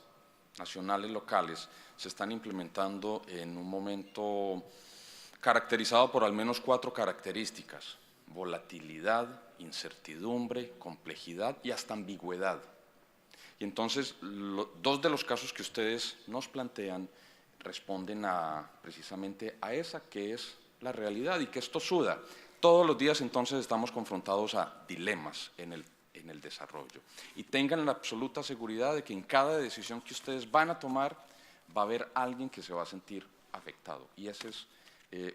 Speaker 5: nacionales, locales, se están implementando en un momento caracterizado por al menos 4 características: volatilidad, incertidumbre, complejidad y hasta ambigüedad. Y entonces, dos de los casos que ustedes nos plantean responden precisamente a esa que es la realidad y que esto suda. Todos los días entonces estamos confrontados a dilemas en el desarrollo. Y tengan la absoluta seguridad de que en cada decisión que ustedes van a tomar va a haber alguien que se va a sentir afectado. Y ese es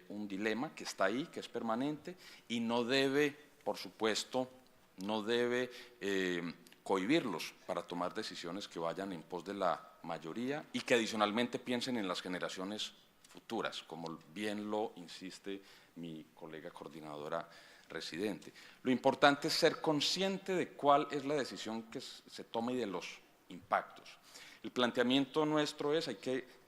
Speaker 5: un dilema que está ahí, que es permanente y no debe, por supuesto, no debe cohibirlos para tomar decisiones que vayan en pos de la mayoría y que adicionalmente piensen en las generaciones futuras, como bien lo insiste mi colega coordinadora residente. Lo importante es ser consciente de cuál es la decisión que se tome y de los impactos. El planteamiento nuestro es, hay que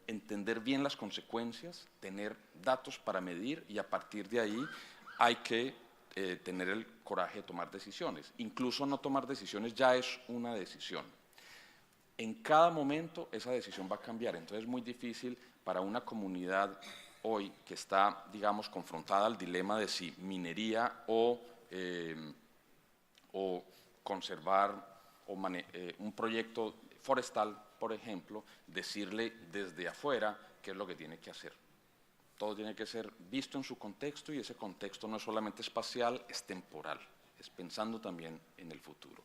Speaker 5: entender bien las consecuencias, tener datos para medir y a partir de ahí hay que tener el coraje de tomar decisiones. Incluso no tomar decisiones ya es una decisión. En cada momento esa decisión va a cambiar, entonces es muy difícil para una comunidad hoy que está, digamos, confrontada al dilema de si minería o conservar un proyecto forestal, por ejemplo, decirle desde afuera qué es lo que tiene que hacer. Todo tiene que ser visto en su contexto y ese contexto no es solamente espacial, es temporal, es pensando también en el futuro.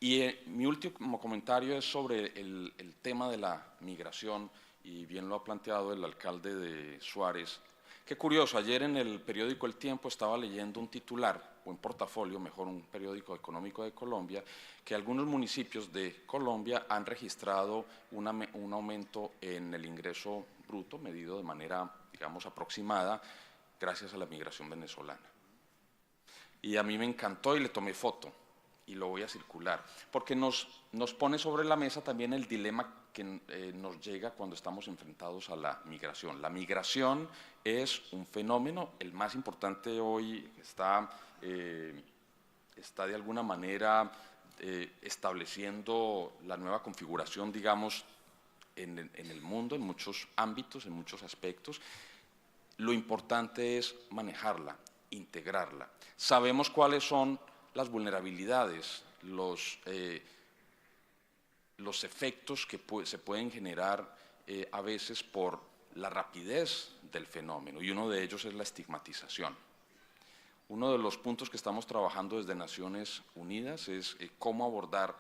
Speaker 5: Y mi último comentario es sobre el tema de la migración y bien lo ha planteado el alcalde de Suárez. Qué curioso, ayer en el periódico El Tiempo estaba leyendo un titular, o en portafolio, mejor un periódico económico de Colombia, que algunos municipios de Colombia han registrado un aumento en el ingreso bruto, medido de manera, digamos, aproximada, gracias a la migración venezolana. Y a mí me encantó y le tomé foto y lo voy a circular, porque nos pone sobre la mesa también el dilema que nos llega cuando estamos enfrentados a la migración. La migración es un fenómeno, el más importante hoy está de alguna manera estableciendo la nueva configuración, digamos, en el mundo, en muchos ámbitos, en muchos aspectos. Lo importante es manejarla, integrarla. Sabemos cuáles son las vulnerabilidades, los efectos que se pueden generar a veces por la rapidez del fenómeno, y uno de ellos es la estigmatización. Uno de los puntos que estamos trabajando desde Naciones Unidas es cómo abordar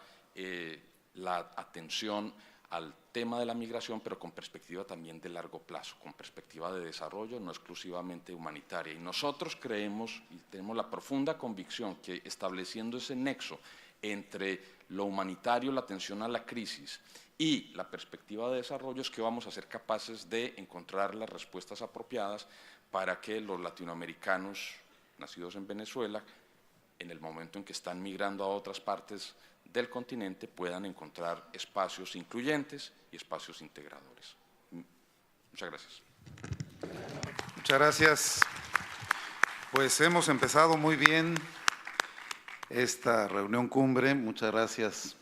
Speaker 5: la atención al tema de la migración, pero con perspectiva también de largo plazo, con perspectiva de desarrollo, no exclusivamente humanitaria. Y nosotros creemos y tenemos la profunda convicción que estableciendo ese nexo entre lo humanitario, la atención a la crisis y la perspectiva de desarrollo es que vamos a ser capaces de encontrar las respuestas apropiadas para que los latinoamericanos nacidos en Venezuela, en el momento en que están migrando a otras partes del continente, puedan encontrar espacios incluyentes y espacios integradores. Muchas gracias.
Speaker 1: Muchas gracias. Pues hemos empezado muy bien esta reunión cumbre. Muchas gracias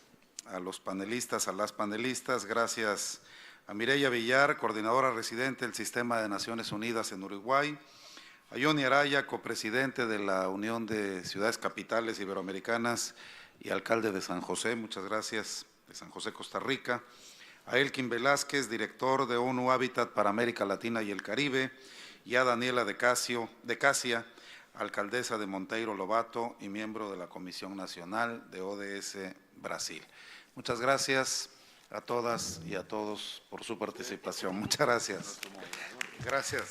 Speaker 1: a los panelistas, a las panelistas. Gracias a Mireya Villar, coordinadora residente del Sistema de Naciones Unidas en Uruguay. A Johnny Araya, copresidente de la Unión de Ciudades Capitales Iberoamericanas y alcalde de San José, muchas gracias, de San José, Costa Rica. A Elkin Velázquez, director de ONU Hábitat para América Latina y el Caribe. Y a Daniela de Casia, alcaldesa de Monteiro Lobato y miembro de la Comisión Nacional de ODS Brasil. Muchas gracias a todas y a todos por su participación. Muchas gracias. Gracias.